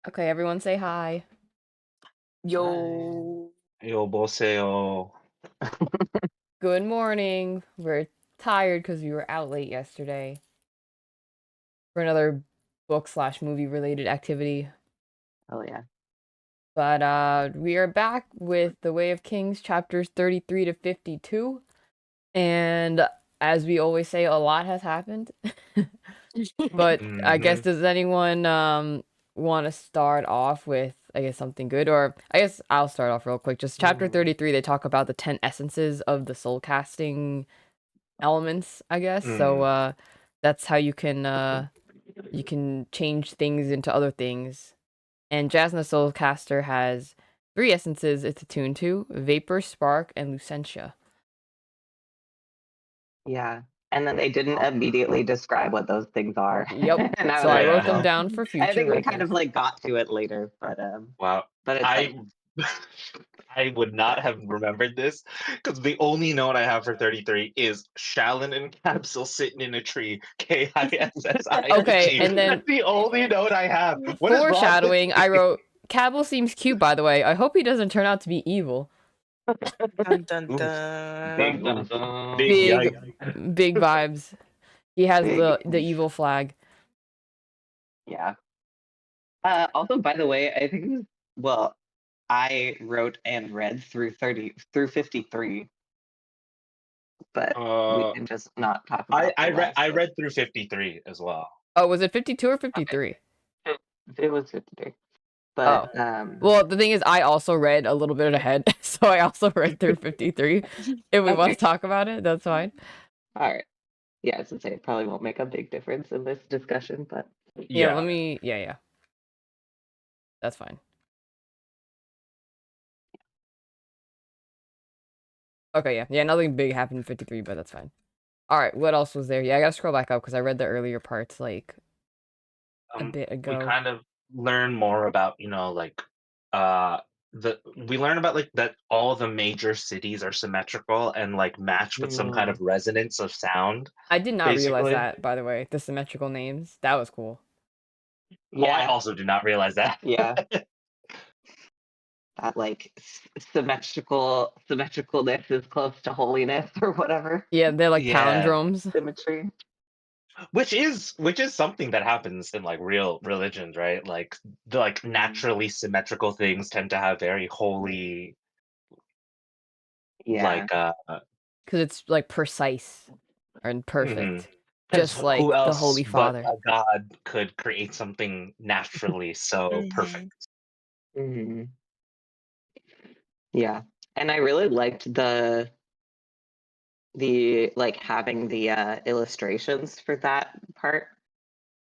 Okay, everyone say hi. Hi. Yo. 여보세요. Good morning. We're tired because we were out late yesterday for another book/movie related activity. Oh yeah. But we are back with The Way of Kings chapters 33 to 52. And as we always say, a lot has happened. But I guess Mhm. does anyone want to start off with I guess something good, or I guess I'll start off real quick. Just chapter Mm. 33, they talk about the 10 essences of the soul casting elements, I guess. So Mm. that's how you can change things into other things. And Jasna Soulcaster has three essences it's attuned to: Vapor, Spark, and Lucentia. Yeah. And then they didn't immediately describe what those things are. Yep. And I So was I like, wrote them Yeah. oh. down for I future think we kind of reference. like got to it later, Wow. but it's like I I would not have remembered this because the only note I have for 33 is Shallon and Capsule sitting in a tree. Okay, KISSING. and then That's the only note I have. What is wrong with foreshadowing, I me? wrote Cabell seems cute, by the way. I hope he doesn't turn out to be evil. big Dun dun Oof. dun. Big dun, oof. dun. Big Big yikes. big vibes. He has Big the evil flag. yeah. Also by the way, I think it was, well, I wrote and read through 53, but we Uh can just not talk I about the I read last I bit. read through 53 as well. Oh, was it 52 or Okay. 53? It was 53. Oh. But Well, the thing is, I also read a little bit ahead, so I also read through 53. If we want to okay. talk about it, that's fine. All right. Yeah, I was gonna say it probably won't make a big difference in this discussion, but Yeah, Yeah. yeah, that's fine. Okay, yeah, nothing big happened in 53, but that's fine. All right, what else was there? Yeah, I gotta scroll back up because I read the earlier parts like a bit We ago. kind of learn more about, like, uh, we learn about, like, that all the major cities are symmetrical and, like, match with some kind mm, of resonance of sound, I did not realize basically. that, by the way, the symmetrical names. That was cool. Oh, I yeah, also did not realize that. yeah, that like symmetricalness is close to holiness or whatever Yeah, they're like Yeah. palindromes. symmetry. Which is something that happens in, like, real religions, right? Like, the, like, Mm, naturally symmetrical things tend to have very holy, yeah, like, Because it's like precise and mhm. perfect. 'Cause Just who like the else Holy but Father. a god could create something naturally so perfect? Mhm. hmm yeah. And I really liked the like having the illustrations for that part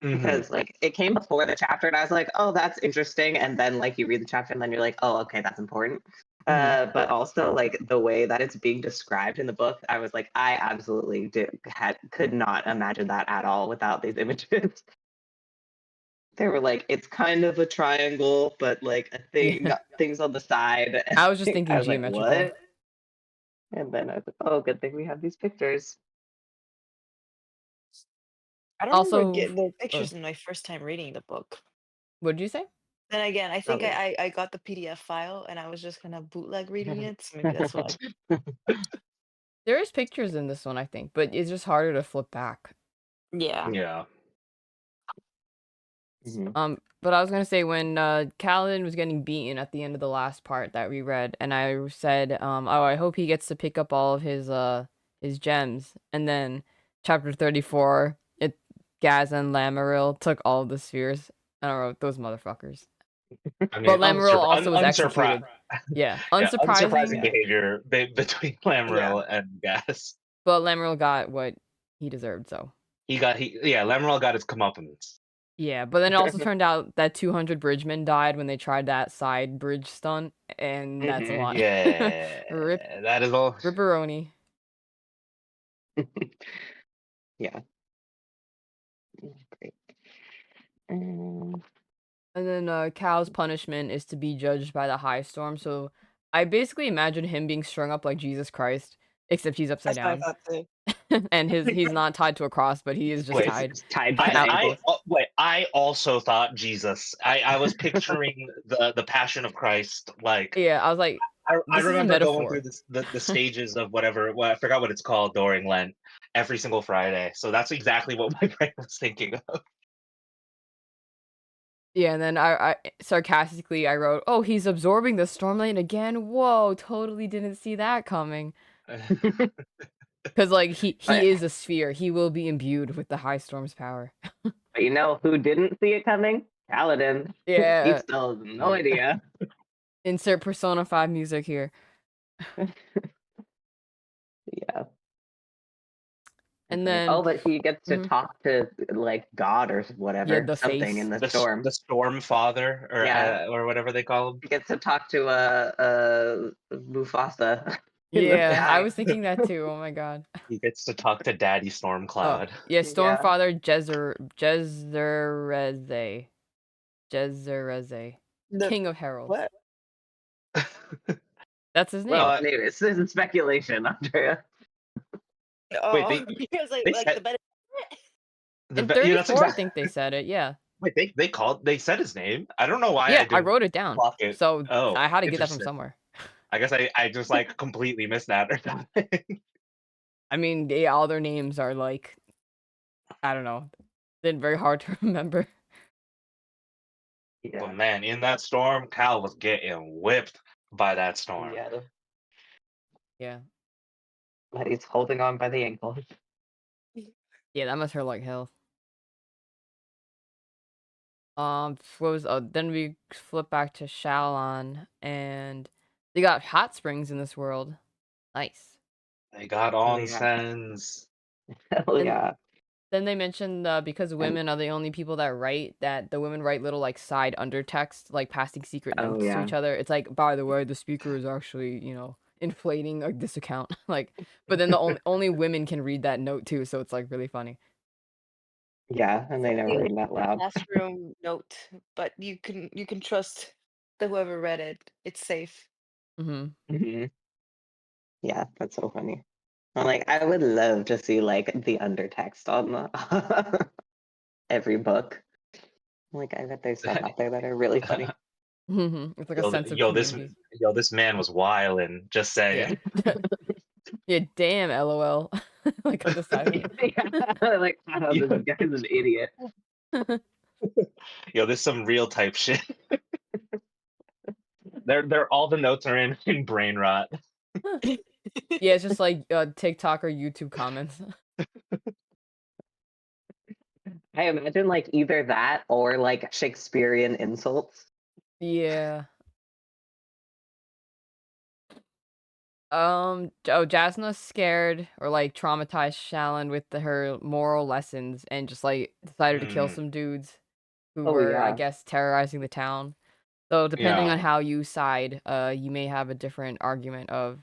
Mhm. because like it came before the chapter and I was like, oh, that's interesting. And then like you read the chapter and then you're like, oh, okay, that's important. Mhm. But also like the way that it's being described in the book, I was like, I absolutely could not imagine that at all without these images. They were like, it's kind of a triangle, but like a thing, Yeah. things on the side. I was just I thinking was like, geometrical. what? And then I was like, oh, good thing we have these pictures. I don't remember Also, getting the uh, pictures in my first time reading the book. what did you say? Then again, I think Really. I got the PDF file and I was just kind of bootleg reading it, so maybe that's why. There is pictures in this one, I think, but it's just harder to flip back. Yeah. Yeah. Mhm. But I was gonna say when Kaladin was getting beaten at the end of the last part that we read, and I said, oh, I hope he gets to pick up all of his gems. And then chapter 34, Gaz and Lamaril took all of the spheres. I don't know those motherfuckers. I But mean, Lamaril also was unsurprised. executed. Yeah, Yeah, unsurprising unsurprising. behavior between Yeah. Lamaril and Gas. But Lamaril got what he deserved, so. Lamaril got his comeuppance. Yeah, but then it also turned out that 200 bridgemen died when they tried that side bridge stunt, and that's a Mhm. lot. Yeah, Rip, that is all. ripperoni. Yeah. Great. Um, And then Cal's punishment is to be judged by the high storm. So I basically imagine him being strung up like Jesus Christ. except he's upside That's what I down, thought too. and he's not tied to a cross, but he is just Wait, tied. It's tied by the ankles. wait. I also thought Jesus. I was picturing the Passion of Christ. Like Yeah, I was like, I this is a remember going through metaphor. the stages of whatever. Well, I forgot what it's called during Lent. Every single Friday. So that's exactly what my brain was thinking Yeah, and then I sarcastically I wrote, "Oh, he's absorbing the Stormlight again. Whoa, totally didn't see that coming." of. Because like he But, he is a sphere. He will be imbued with the High Storm's power. but you know who didn't see it coming? Paladin. He Yeah. still has no idea. Insert Persona 5 music here. Yeah. And Like, then oh, but he gets to mhm, talk to like God or yeah, whatever, the something face. in the The storm. the Storm Father Yeah. or whatever they call him. He gets to talk to Mufasa in the Yeah, I sky. was thinking that too. Oh my god. He gets to talk to Daddy Oh, Stormcloud. yeah, Yeah. Stormfather Jezereze, The King of Heralds. what? That's his name. Well, Uh, anyways, this is speculation, Andrea. Wait, Oh, because they like the said better. In yeah, that's 34, I exactly. think they said it. Yeah. Wait, they said his name. I don't know why I Yeah, I didn't wrote it down. clock it. So Oh, I had to get that from interesting. somewhere. I guess I just like completely missed that or something. I mean, all their names are like, I don't know, they're very hard to remember. Yeah. But man, in that storm, Cal was getting whipped by that storm. Yeah. Yeah. But he's holding on by the ankles. Yeah, that must hurt like hell. What was then we flip back to Shalon and they got hot springs in this world. Nice. They got Oh yeah. onsens. Oh And yeah. then they mentioned because And women are the only people that write, that the women write little like side undertext, like passing secret oh notes to yeah. each other. It's like, by the way, the speaker is actually, inflating like this account. Like, but then the only women can read that note too, so it's like really funny. Yeah, and they never Exactly, read like it out a loud. classroom note, but you can trust the whoever read it. It's safe. Hmm. Mhm. Yeah, that's so funny. I'm like, I would love to see like the undertext on the every book. Like, I bet there's some out there that are really funny. It's like a sense of Yo, this community. this man was wildin'. Just Yeah. saying. Yeah, damn, LOL. Like on the side of Yeah, like, oh, this guy's an idiot. it. Yo, this some real type shit. They're all the notes are in brain rot. Yeah, it's just like TikTok or YouTube comments. I imagine like either that or like Shakespearean insults. Yeah. Jasna's scared or like traumatized Shalon with her moral lessons and just like decided to kill Mm, some dudes who Oh were, I yeah. guess, terrorizing the town. So depending yeah. on how you side, you may have a different argument of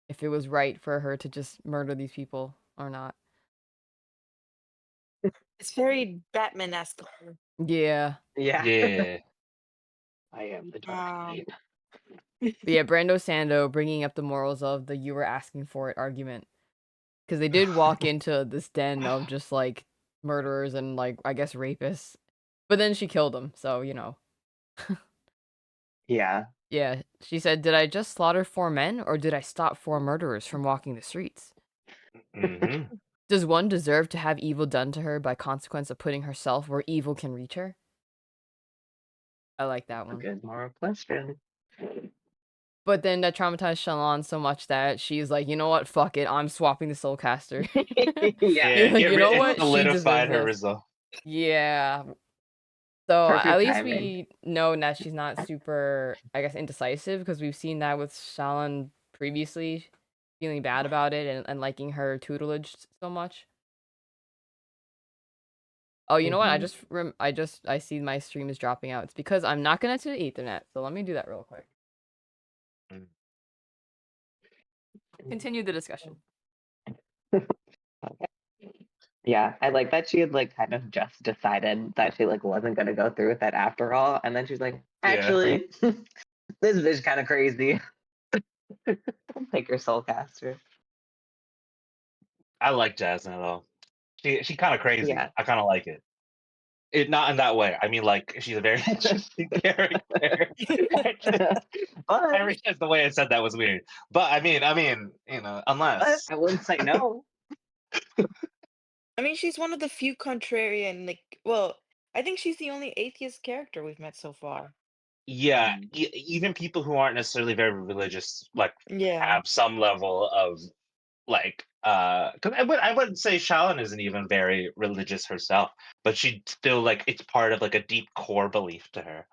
if it was right for her to just murder these people or not. It's very Batman-esque. Yeah. Yeah. Yeah. I am the Dark Knight. But yeah, Brando Sando bringing up the morals of the "you were asking for it" argument. Because they did walk into this den of just like murderers and like, I guess, rapists. But then she killed them, so Yeah. Yeah, she said, "Did I just slaughter 4 men, or did I stop 4 murderers from walking the streets? hmm Does one deserve to have evil done to her by consequence of putting herself where evil can reach her?" I like that A one. good moral question. But then that traumatized Shalon so much that she's like, you know what? Fuck it. I'm swapping the Soulcaster. Yeah. Yeah, You know it what? She deserves solidified her this. result. Yeah. So at Perfect least timing. we know that she's not super, I guess, indecisive because we've seen that with Shalon previously, feeling bad about it and liking her tutelage so much. Oh, you know what? Mhm. I see my stream is dropping out. It's because I'm not connected to Ethernet. So let me do that real quick. Mm. Continue the discussion. Yeah, I like that she had like kind of just decided that she like wasn't gonna go through with it after all, and then she's like, Yeah. actually, this bitch kind of crazy. Don't take your soul caster. I like Jasmine though. She kind of crazy. Yeah. I kind of like it. It not in that way. I mean, like she's a very interesting character. I but realized the way I said that was weird. But unless I wouldn't say no. I mean, she's one of the few contrarian, like, well, I think she's the only atheist character we've met so far. yeah, Mhm. even people who aren't necessarily very religious, like, Yeah. have some level of like, because I wouldn't say Shaolin isn't even very religious herself, but she still like it's part of like a deep core belief to her.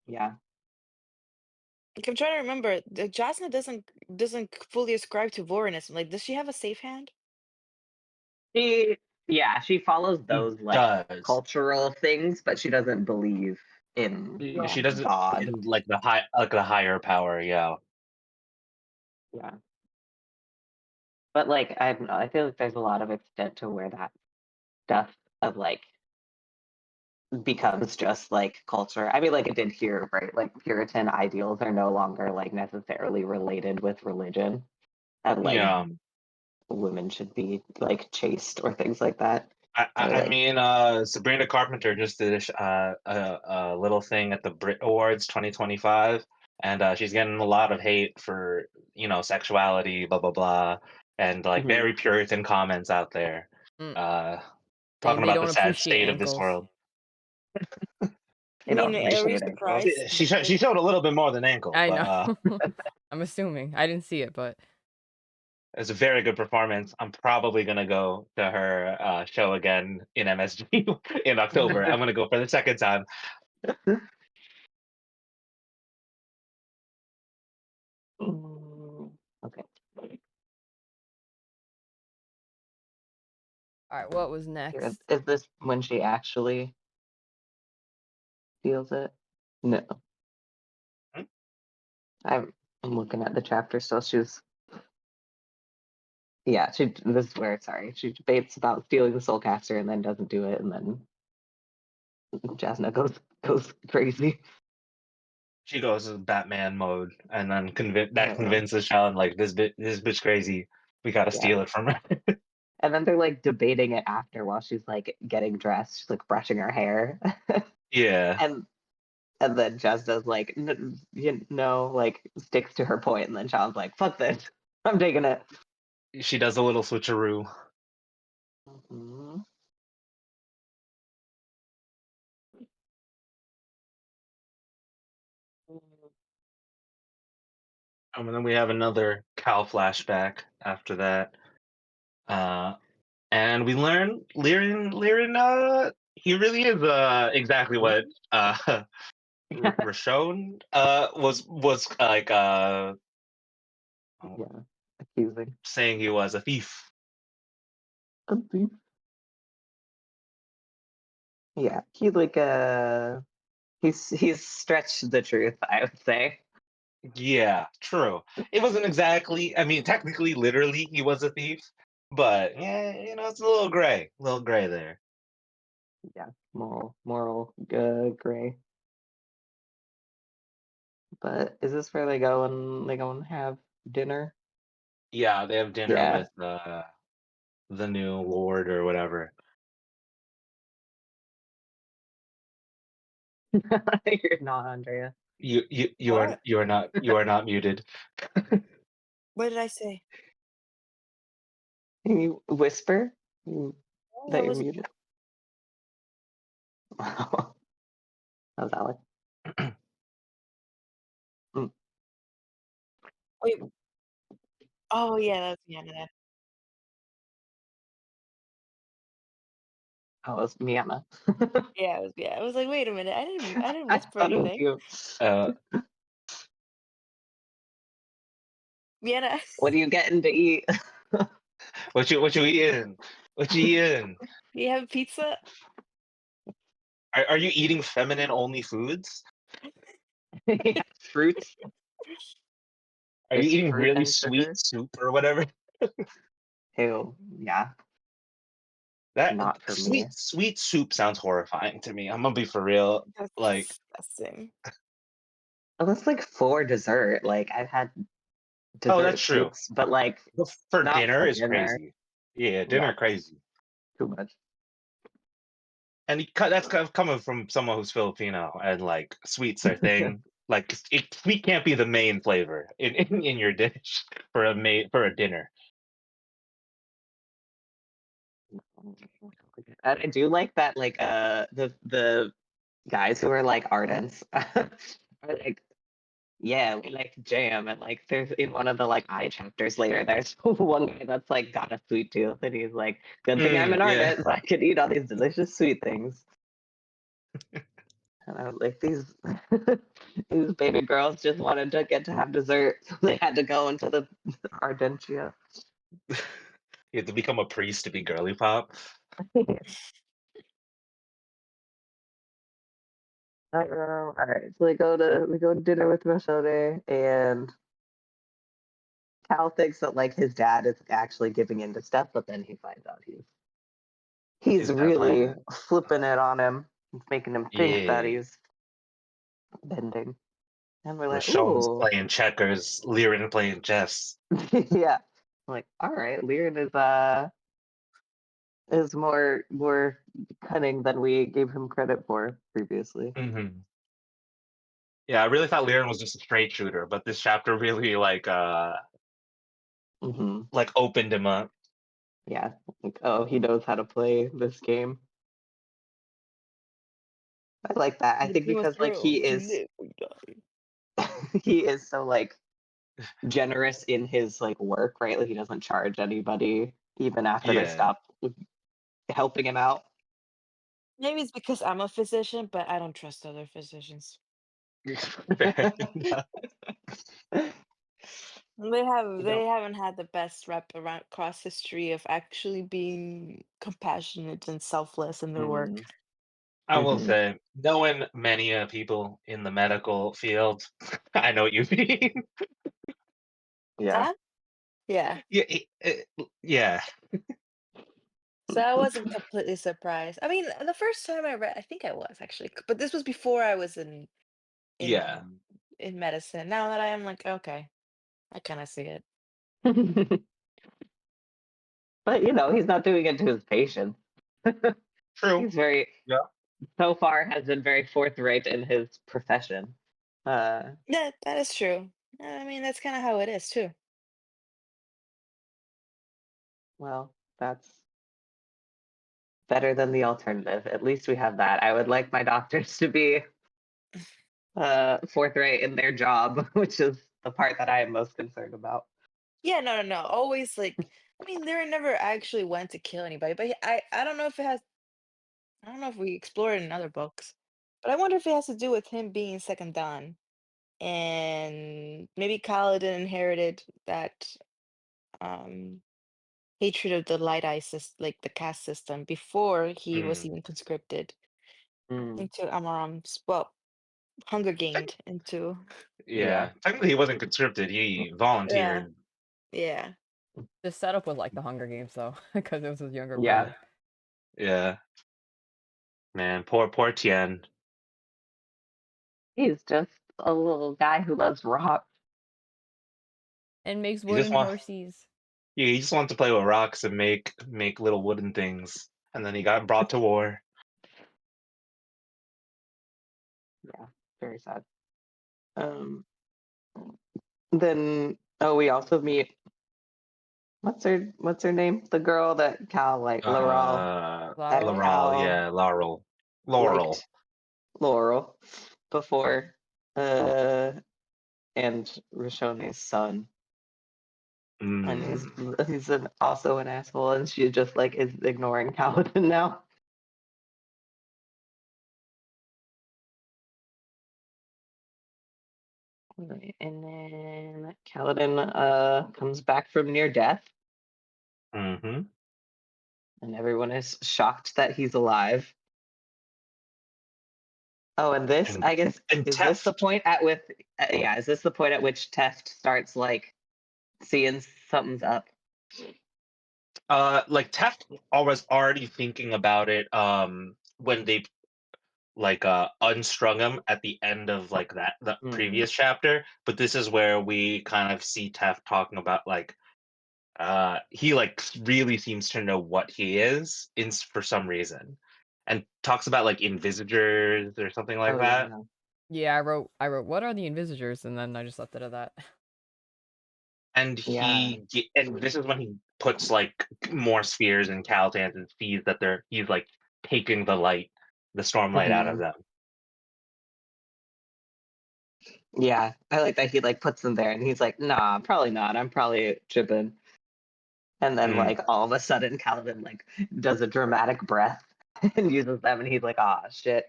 Yeah. Like, I'm trying to remember. Jasna doesn't fully ascribe to Vorinism. Like, does she have a safe hand? She yeah, she follows She those like does. cultural things, but she doesn't believe in She like doesn't God. in like the higher power. Yeah, Yeah. But like I don't know, I feel like there's a lot of extent to where that stuff of like becomes just like culture. I mean, like it did here, right? Like Puritan ideals are no longer like necessarily related with religion, and like yeah. women should be like chaste or things like that. I, I Or I like, mean, Sabrina Carpenter just did a little thing at the Brit Awards 2025, and she's getting a lot of hate for sexuality, blah blah blah, and like mhm, very Puritan comments out there, Mm. uh, Saying talking they about the don't sad appreciate state of this ankles. world. I you know, mean, are we appreciate ankles. surprised? She showed a little bit more than ankles, I but know. I'm assuming. I didn't see it, but it's a very good performance. I'm probably gonna go to her show again in MSG in October. I'm gonna go for the second time. Mm, okay. all right, what was Here, next? is this when she actually feels it? No, Hmm? I'm looking at the chapter. So she's yeah. She this is where sorry she debates about stealing the soul caster and then doesn't do it, and then Jasna goes crazy. She goes in Batman mode, and then Yeah, convinces Shaolin like this bitch crazy. We gotta yeah. steal it from her. And then they're like debating it after while she's like getting dressed. She's like brushing her hair, Yeah, and and then Jasna's like like sticks to her point, and then Sean's like fuck this, I'm taking it. she does a little switcheroo. Mhm. And then we have another Cal flashback after that. Uh, and we learn Lirin, he really is exactly what Rashon was like Yeah, accusing. saying he was a thief. Yeah, he's stretched the truth, I would say. Yeah, true. It wasn't exactly. I mean, technically, literally, he was a thief, but yeah, it's a little gray there. Yeah, moral gray. But is this where they go and have dinner? Yeah, they have dinner Yeah. with the new lord or whatever. You're not Andrea. What? You are not muted. What did I say? Can you whisper Oh, that that you're was muted? How's Alex? Mm. wait. Oh, yeah, that's yeah. Oh, it's Miana. Yeah, it was yeah. I was like, wait a minute, I didn't I whisper thought it was anything. you. uh, Vienna. What are you getting to eat? what you eating? What you eating? Do you have pizza? Are you eating feminine only foods? Yeah, fruits. Are you Just eating fruit really and sweet sugar. soup or whatever? Ew. Yeah, That not for me. sweet soup sounds horrifying to me. I'm gonna be for real. That's Like, disgusting. Oh, that's like for dessert. Like I've had oh, that's dessert true. soups, but like But for not dinner for is dinner. crazy. Yeah, Yeah, dinner crazy. too much. And that's kind of coming from someone who's Filipino and like sweets are thing. Like sweet can't be the main flavor in your dish for a dinner. And I do like that, like the guys who are like ardents are like, yeah, we like jam, and like there's in one of the like I chapters later, there's one guy that's like got a sweet tooth, and he's like, "Good thing I'm an Yeah. ardent, so I can eat all these delicious sweet things." And I was like, these these baby girls just wanted to get to have dessert, so they had to go into the ardentia. You have to become a priest to be girly pop. All right, so we go to dinner with Roshode, and Cal thinks that like his dad is actually giving in to Steph, but then he finds out he's Is that part? really flipping it on him. It's making him think that Yeah. he's bending. And we're like, Rashawn's ooh, playing checkers, Liren playing chess. yeah. I'm like, all right, Liren is more cunning than we gave him credit for previously. Hmm. Yeah, I really thought Liren was just a straight shooter, but this chapter really Hmm. like opened him up. Yeah. Like, oh, he knows how to play this game. I like that. I The think Game of because like he Thrones, you is live or die. he is so like generous in his like work, right? Like he doesn't charge anybody even after they Yeah. stop helping him out. Maybe it's because I'm a physician, but I don't trust other physicians. Fair enough. You They don't. haven't had the best rep around across history of actually being compassionate and selfless in their work. Mm, I will mhm. say, knowing many people in the medical field, I know what you mean. Yeah. Huh? Yeah. Yeah, yeah, So I wasn't completely surprised. I mean, the first time I read, I think I was actually, but this was before I was yeah. in in medicine. Now that I am like, okay, I kind of see it. But he's not doing it to his patients. True. He's very Yeah. so far has been very forthright in his profession. Uh, Yeah, that is true. I mean, that's kind of how it is too. well, that's better than the alternative. At least we have that. I would like my doctors to be forthright in their job, which is the part that I am most concerned about. Yeah, no, no, no. Always like, I mean, there never actually went to kill anybody, but I don't know if it has. I don't know if we explored it in other books, but I wonder if it has to do with him being second dan, and maybe Kaladin inherited that um hatred of the light eye like the caste system before he was Mm. even conscripted Mm, into Amaram's, well, Hunger Tec- gained into. yeah. yeah. Technically, he wasn't conscripted. He Yeah, volunteered. yeah. The setup was like the Hunger Games though, because it was his younger Yeah. brother. Yeah. Man, poor Tien. He's just a little guy who loves rock. And makes He just wooden want horses. he just wanted to play with rocks and make little wooden things, and then he got brought to war. Yeah, very sad. Then we also meet what's her name? The girl that Cal like Laurel that Laurel. Laurel, Cal yeah, Laurel. liked Laurel before uh and Rashone's son. And he's Mm. he's also an asshole, and she just like is ignoring Kaladin now. Right, and then Kaladin comes back from near death, Mm-hmm. and everyone is shocked that he's alive. Oh, and this, And I guess, and is this the Teft. point at with yeah, is this the point at which Teft starts like seeing something's up? Like Teft was already thinking about it when they like unstrung him at the end of like that the Mm, previous chapter, but this is where we kind of see Teft talking about like he like really seems to know what he is for some reason, and talks about like invisitors or something like Oh that. yeah. Yeah, I wrote, "What are the invisitors?" And then I just left it at that. And Yeah. and this is when he puts like more spheres in Cal's hands and sees that he's like taking the stormlight out of Mhm. them. Yeah. I like that he like puts them there and he's like, nah, probably not. I'm probably tripping. And then Mm. like all of a sudden Calvin like does a dramatic breath and uses them and he's like, ah shit.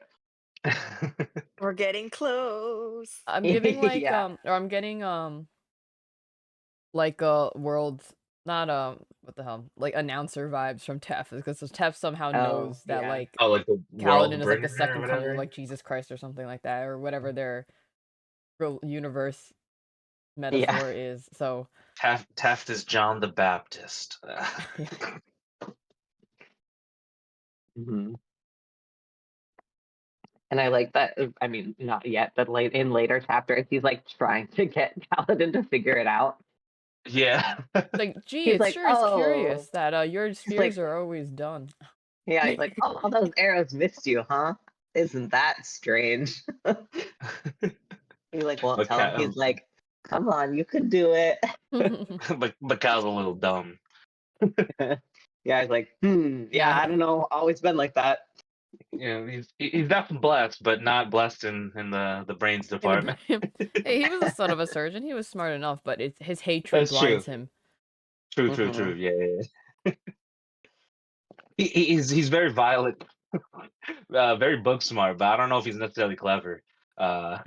We're getting close. I'm giving like Yeah. or I'm getting like world not what the hell like announcer vibes from Tef because Tef somehow Oh, knows that yeah. like Oh, like the Kaladin world is like the bringer or second coming of whatever. like Jesus Christ or something like that or whatever their universe Yeah. metaphor is. So Taft is John the Baptist. yeah. Mhm. And I like that. I mean, not yet, but late in later chapters, he's like trying to get Kaladin to figure it out. Yeah. Like, gee, He's it like, sure is oh, curious that your he's spheres like, are always done. yeah, he's like, oh, all those arrows missed you, huh? Isn't that strange? He like won't but tell him. Cal, He's like, come on, you could do it. but Cal's a little dumb. Yeah, he's like, yeah, Yeah. I don't know, always been like that. You know, he's definitely blessed, but not blessed in the brains In the department. hey, he was the son of a surgeon. He was smart enough, but his hatred That's true. blinds him. True. Yeah. He's very violent, very book smart, but I don't know if he's necessarily clever. Uh,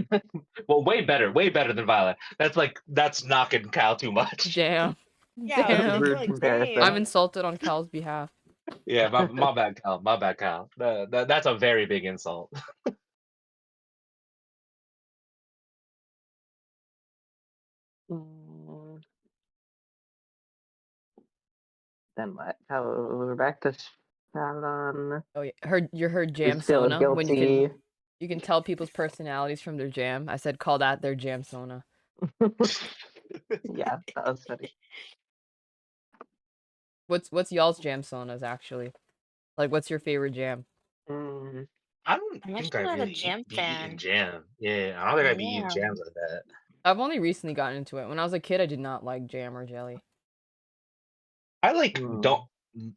well, way better than violent. That's knocking Cal too much. Damn. Yeah, I was thinking Damn. Rude like, I'm comparison. damn. insulted on Cal's behalf. Yeah, my bad, Cal. My bad, Cal. That's a very big insult. Mm, then what? Oh, we're back to Shalon. Oh yeah, her Who's jam feeling sona when guilty. you can tell people's personalities from their jam. I said call that their jam sona. Yeah, that was funny. What's y'all's jam sonas actually? Like what's your favorite jam? Mm, I don't I'm think actually I not a really jam be eating fan. jam. Yeah, I don't think I'd be eating Yeah. jams like that. I've only recently gotten into it. When I was a kid, I did not like jam or jelly. I like mm, don't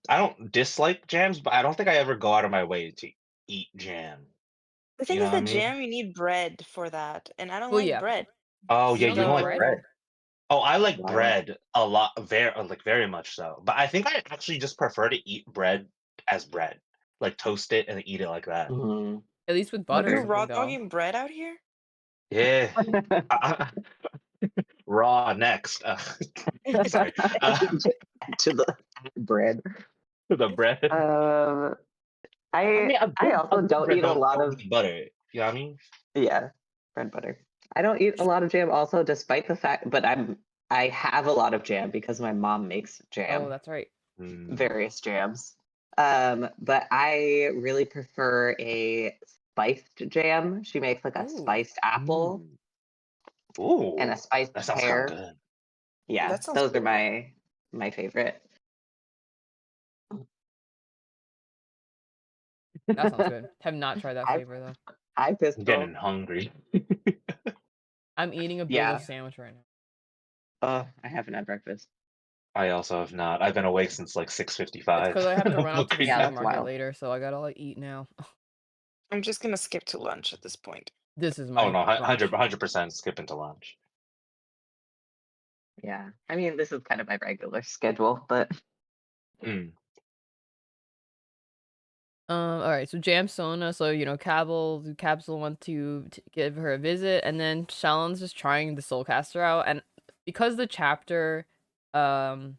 I don't dislike jams, but I don't think I ever go out of my way to eat jam. The You thing know is what I that mean? jam, you need bread for that, and I don't Well, like yeah. bread. Oh You yeah, don't you like don't like bread? oh, bread. Oh, I like wow. bread a lot, very much so. But I think I actually just prefer to eat bread as bread, like toast it and eat it like that. Mm. At least with butter or You're Butter. something raw though. dogging bread out here? Yeah, raw next. Sorry, To the bread. the bread. Um, I mean, I a also good don't bread eat a lot don't of, need butter. You know what I mean? yeah, bread butter. I don't eat a lot of jam also, despite the fact, but I have a lot of jam because my mom makes Oh, jam, that's right. Mm. various jams. But I really prefer a spiced jam. She makes like a Ooh. spiced apple Mm. and a Ooh, spiced that sounds kind of pear. good. Yeah, That sounds those are good. my favorite. That sounds good. Have not tried that I flavor though. I I'm pistol. getting hungry. I'm eating a bagel Yeah. sandwich right now. I haven't had breakfast. I also have not. I've been awake since like It's 6:55. because I have to run out to the Yeah, that's supermarket wild. later, so I gotta like eat now. I'm just gonna skip to lunch at this point. This is Oh my no, brunch. 100% skipping to lunch. Yeah. I mean, this is kind of my regular schedule, but Mm. All right. So Jam Sona. So Capsule went to give her a visit, and then Shalon's just trying the Soulcaster out, and because the chapter, um,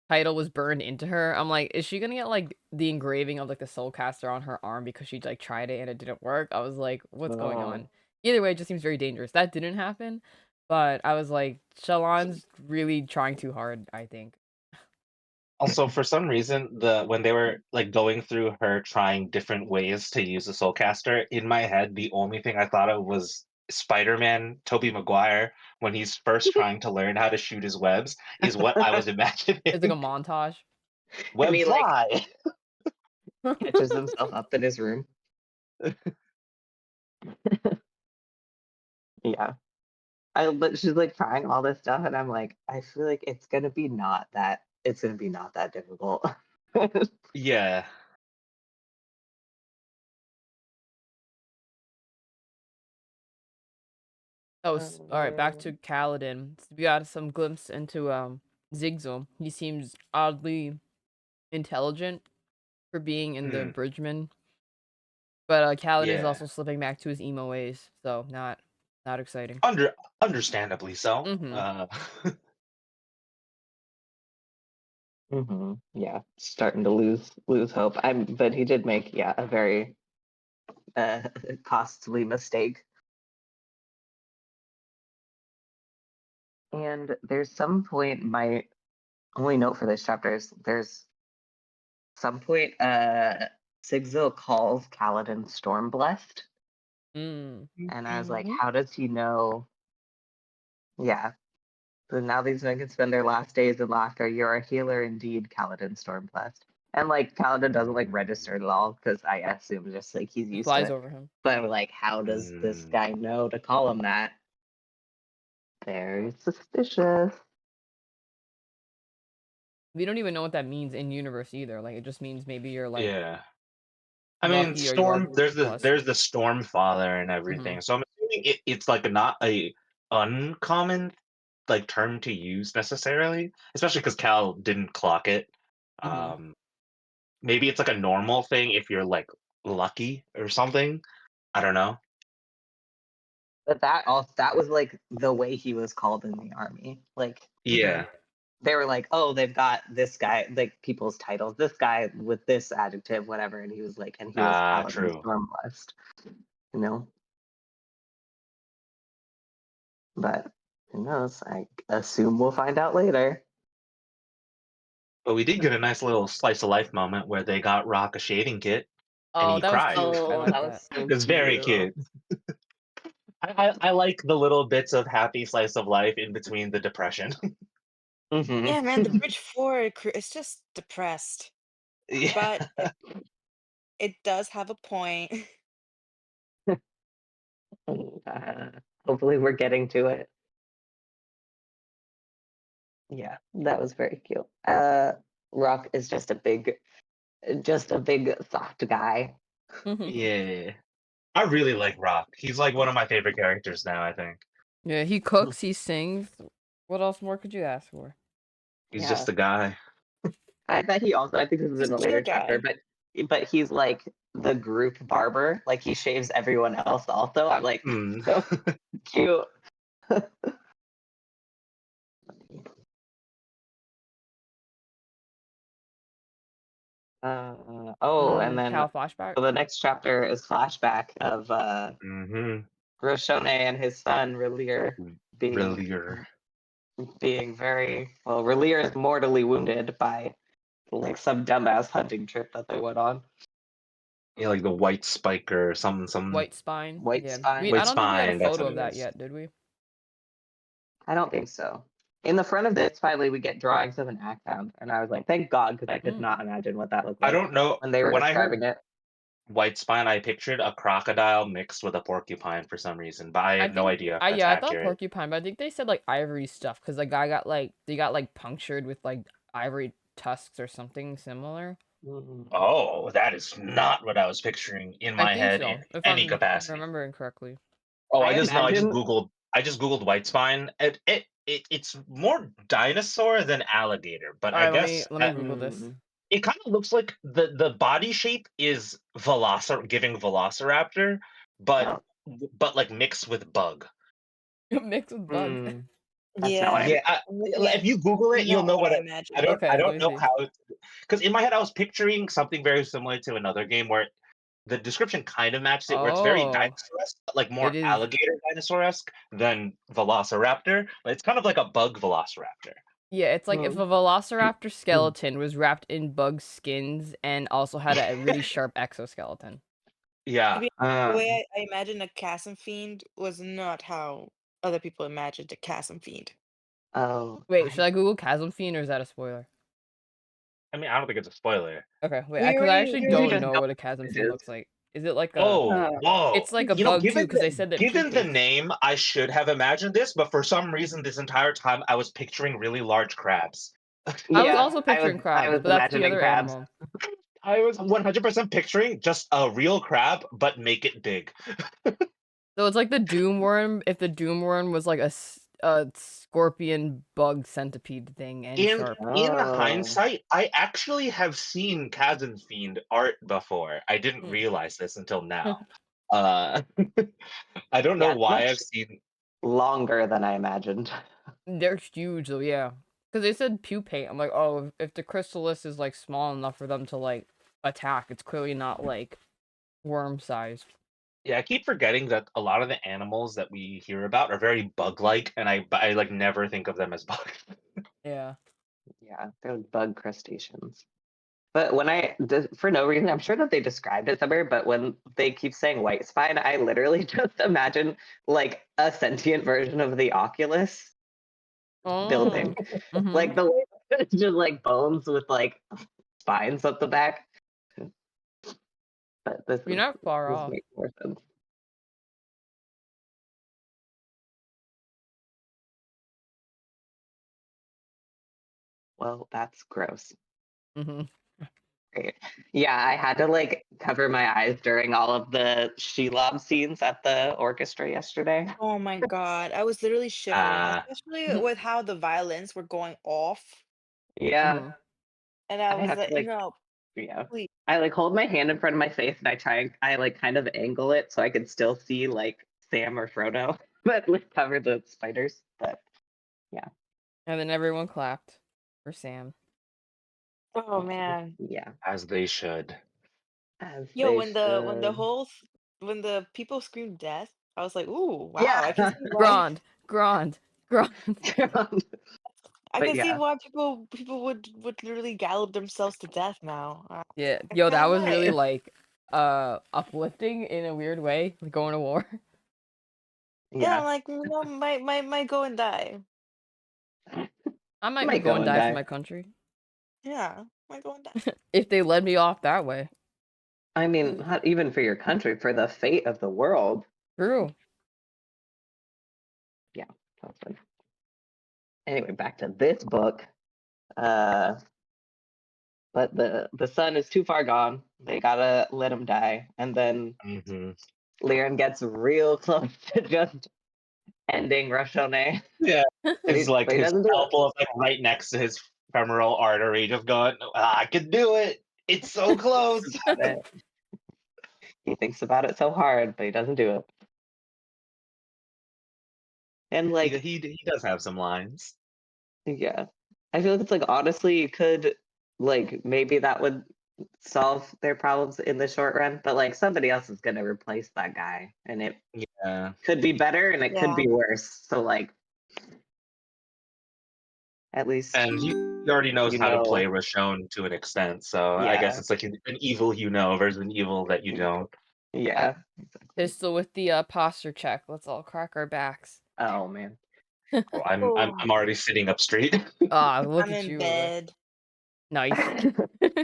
title was burned into her, I'm like, is she gonna get like the engraving of like the Soulcaster on her arm because she like tried it and it didn't work? I was like, what's going oh, on? Either way, it just seems very dangerous. That didn't happen, but I was like, Shalon's really trying too hard, I think. Also, for some reason, when they were like going through her trying different ways to use the Soulcaster, in my head, the only thing I thought of was Spider-Man, Tobey Maguire, when he's first trying to learn how to shoot his webs, is what I was imagining. It's like a montage. And Web he like fly. catches himself up in his room. Yeah. But she's like trying all this stuff, and I'm like, I feel like it's gonna be not that difficult. Yeah. Oh, all right. Back to Kaladin. We got some glimpse into Zigzil. He seems oddly intelligent for being in the Hmm. Bridgeman, but Kaladin is Yeah. also slipping back to his emo ways, so not exciting. Understandably so. Mm-hmm. Yeah, starting to lose hope. But he did make a very costly mistake. And there's some point, my only note for this chapter is there's some point Sigzil calls Kaladin Stormblessed. Mm. And I was like, how does he know? Yeah. So now these men can spend their last days in laughter. You're a healer indeed, Kaladin Stormblessed. And like Kaladin doesn't like register at all because I assume just like he's used to Flies it. over him. But I'm like, how does this guy know to call him that? Very suspicious. We don't even know what that means in universe either. Like it just means maybe you're like Yeah. I mean, lucky or you are blessed. there's the Storm Father and Mm-hmm. everything. So I'm assuming it's like not a uncommon like term to use necessarily, especially because Cal didn't clock it. Mm-hmm. Maybe it's like a normal thing if you're like lucky or something. I don't know. But that was like the way he was called in the army. Like Yeah. they were like, oh, they've got this guy, like people's titles, this guy with this adjective, whatever, and he was like, and he was Paladin True. Stormblessed, you know. But who knows? I assume we'll find out later. But we did get a nice little slice of life moment where they got Rock a shaving kit and Oh, he that was cried. cute. I Oh, like that that. was so It's very cute. cute. I like the little bits of happy slice of life in between the depression. Yeah, man, the Bridge 4 is just depressed, but Yeah. it does have a point. Hopefully, we're getting to it. Yeah, that was very cute. Rock is just a big soft guy. Yeah. I really like Rock. He's like one of my favorite characters now, I think. Yeah, he cooks, he sings. What else more could you ask for? He's Yeah. just a guy. I bet he also. I think this is He's in a a later cute guy. chapter, but he's like the group barber. Like he shaves everyone else. Also, I'm like Mm. so cute. And then Cal flashback. so the next chapter is flashback of Mm-hmm. Roshone and his son Relir being Relir. very well. Relir is mortally wounded by like some dumbass hunting trip that they went on. Yeah, like the white spiker, some White spine. White Yeah. spine. I white don't think we got a spine, that's photo what of it that is. yet, did we? I don't think so. In the front of this, finally, we get drawings of an act hound, and I was like, "Thank God," because I could not imagine what that looked I like don't know. when they were When I heard describing it. white spine, I pictured a crocodile mixed with a porcupine for some reason, but I I have no think idea if that's yeah, I thought accurate. porcupine, but I think they said like ivory stuff because the guy got like they got like punctured with like ivory tusks or something similar. Oh, that is not what I was picturing in I my think head in so, if any I'm capacity. remembering correctly. Oh, I I just imagine. Googled white spine. It's more dinosaur than alligator, but All I right, guess let me Google this. it kind of looks like the body shape is giving velociraptor, but Oh, like mixed with bug. Mixed with bug. that's not what Yeah, I. Yeah, if you Google it, you'll not know what what I I imagined. don't. I Okay, let don't me know see. how. Because in my head, I was picturing something very similar to another game where the description kind of matches it, where it's very Oh, dinosaur-esque, but like more it is. alligator dinosaur-esque than velociraptor. But it's kind of like a bug velociraptor. Yeah, it's like if a velociraptor skeleton was wrapped in bug skins and also had a really sharp exoskeleton. Yeah. To be the Um, way I imagined a chasm fiend was not how other people imagined a chasm fiend. oh, Wait, should I Google Chasm Fiend or is that a spoiler? I mean, I don't think it's a spoiler. Okay, wait, We because I already actually we we already don't just know know what a what Chasm it Fiend is. looks like. Is it like a? Oh, whoa. It's like a You know, bug too, because they said that given the pupates. name, I should have imagined this, but for some reason, this entire time, I was picturing really large crabs. I was Yeah, also I was picturing I crabs, was but that's the imagining other crabs. animal. I was 100% picturing just a real crab, but make it big. So it's like the Doom Worm if the Doom Worm was like a scorpion bug centipede thing and sharp. In Oh, hindsight, I actually have seen Chasm Fiend art before. I didn't Hmm. realize this until now. Uh, I don't know yeah, it's why much I've seen. longer than I imagined. They're huge though, yeah. Because they said pupate. I'm like, oh, if the chrysalis is like small enough for them to like attack, it's clearly not like worm sized. Yeah, I keep forgetting that a lot of the animals that we hear about are very bug-like, and I like never think of them as bugs. Yeah. Yeah, they're bug crustaceans. But when for no reason, I'm sure that they described it somewhere, but when they keep saying white spine, I literally just imagine like a sentient version of the Oculus building. Oh. Mm-hmm. Like the way it's just like bones with like spines up the back. But You're not far this off. makes more sense. Well, that's gross. Mm-hmm. Great. Yeah, I had to like cover my eyes during all of the Shelob scenes at the orchestra yesterday. Oh my god, I was literally shivering, Uh, especially with how the violins were going off, Yeah, Mm-hmm. and I I was have to like, like, "No, yeah. please." I like hold my hand in front of my face and I like kind of angle it so I could still see like Sam or Frodo, but like cover the spiders. But yeah, And then everyone clapped for Sam. Oh man. yeah, as they should. as Yo, they when the should. when the people screamed death, I was like, "Ooh, wow, I can Yeah. see why." Grand, grand, grand. I But can see yeah, why people would literally gallop themselves to death now. Yeah, I yo, that kinda was really might. like uplifting in a weird way, like going to war. Yeah, I'm yeah, like, might go and die. I might might go go and and die for die. my country Yeah, might go and die. if they led me off that way. I mean, not even for your country, for the fate of the world. True. Yeah, that's fun. Anyway, back to this book. Uh, but the sun is too far gone. They gotta let him die, and then Hmm. Liren gets real close to just ending Roshone, Yeah, his but he his doesn't do it. scalpel is like right next to his femoral artery, just going, I can do it. It's so close. About it. He thinks about it so hard, but he doesn't do it. And he, like, he he does have some lines. yeah, I feel like it's like honestly, you could like maybe that would solve their problems in the short run, but like somebody else is gonna replace that guy, and it Yeah. could be better and it could Yeah. be worse. So like, at least And he already knows you how to play know, Rashon to an extent, so I guess yeah, it's like an evil you know versus an evil that you don't. yeah. Pistol with the posture check. Let's all crack our backs. Oh man. Oh, I'm I'm Oh, I'm already sitting up straight. Ah, look I'm at in you. bed. Nice.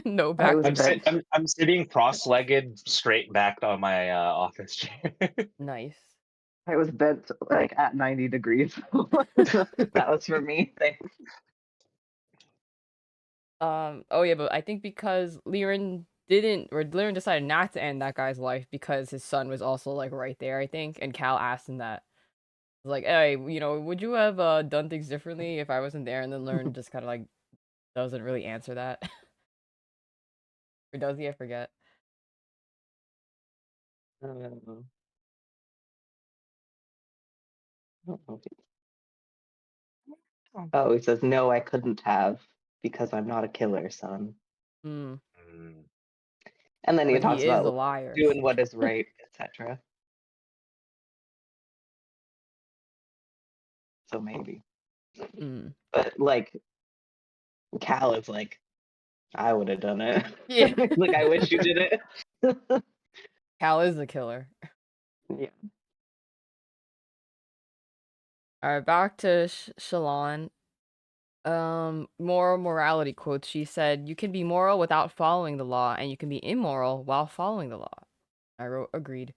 No I back was I'm sit bent. I'm sitting cross-legged, straight backed on my office chair. Nice. I was bent like at 90 degrees. That was for me. Thanks. Oh yeah, but I think because Liren decided not to end that guy's life because his son was also like right there, I think, and Cal asked him that. Like, hey, would you have done things differently if I wasn't there? And then Liren just kind of like doesn't really answer that. Or does he? I forget. Uh, I don't know. Oh, Oh, he says, no, I couldn't have because I'm not a killer, son. Hmm. Mm. And then he But he talks is about a like, liar. doing what is right, etc. So maybe. Hmm. But like, Cal is like, I would have done it. Yeah. Like, I wish you did it. Cal is the killer. Yeah. Alright, back to Shalon. Moral morality quotes. She said, "You can be moral without following the law, and you can be immoral while following the law." I wrote, agreed.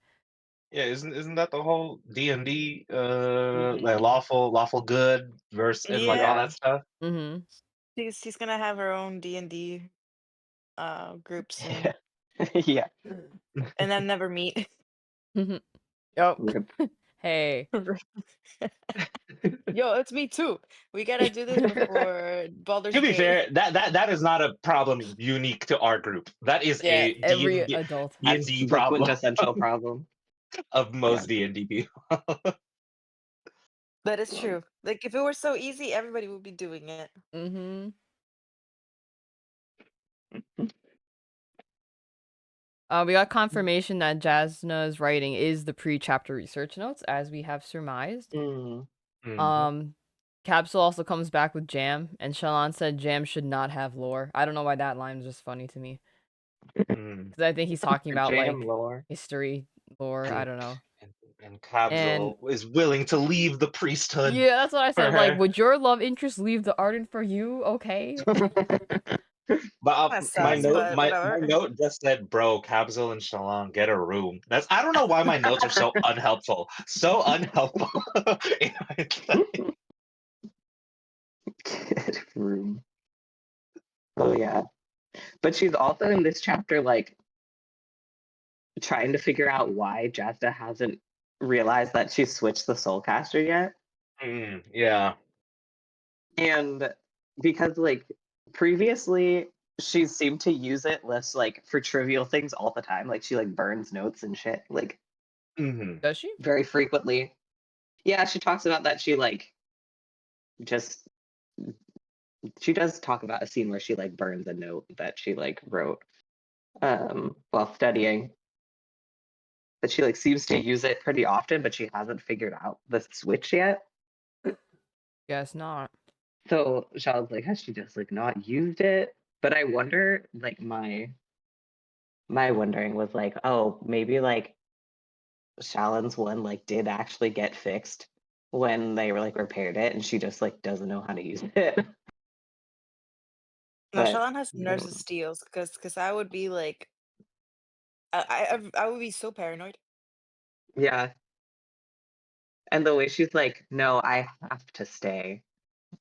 Yeah, isn't that the whole D&D like Mhm. lawful good verse and like all Yeah, that stuff? Mm-hmm. she's gonna have her own D&D group soon, Yeah. and then never meet. Yep. Rip. Hey. Yo, it's me too. We gotta do this before Baldur's To be Gate. fair, that is not a problem unique to our group. That is Yeah, a every D&D adult. That's D&D the problem quintessential problem. of Yeah. most D&D people. That is Like, true. Like if it were so easy, everybody would be doing it. Mm-hmm. mhm. We got confirmation that Jasna's writing is the pre-chapter research notes, as we have surmised. Mm. Mhm. Um, Capsule also comes back with Jam, and Shalon said Jam should not have lore. I don't know why that line was just funny to me. Mm. Because I think he's talking about, Jam like, lore. history, lore, I And don't know. and And, Kabzal is willing to leave the priesthood yeah, that's what I for said. Like, her. would your love interest leave the Ardent for you? Okay. But That my sucks, note but my whatever. note just said, "Bro, Kabzal and Shalon, get a room." That's I don't know why my notes are so unhelpful. So unhelpful. Kid room. Oh yeah. But she's also in this chapter like trying to figure out why Jasta hasn't realized that she switched the soulcaster yet. Yeah. And because like previously she seemed to use it less like for trivial things all the time. Like she like burns notes and shit like Hmm. Does she? very frequently. Yeah, she talks about that she like just she does talk about a scene where she like burns a note that she like wrote while studying. But she like seems to use it pretty often, but she hasn't figured out the switch yet. Guess not. So Shallon's like, has she just like not used it? But I wonder, like my wondering was like, oh, maybe like Shallon's one like did actually get fixed when they were like repaired it, and she just like doesn't know how to use it. No, But Shalon has nerves of steels because I would be like, I would be so paranoid. yeah, and the way she's like, no, I have to stay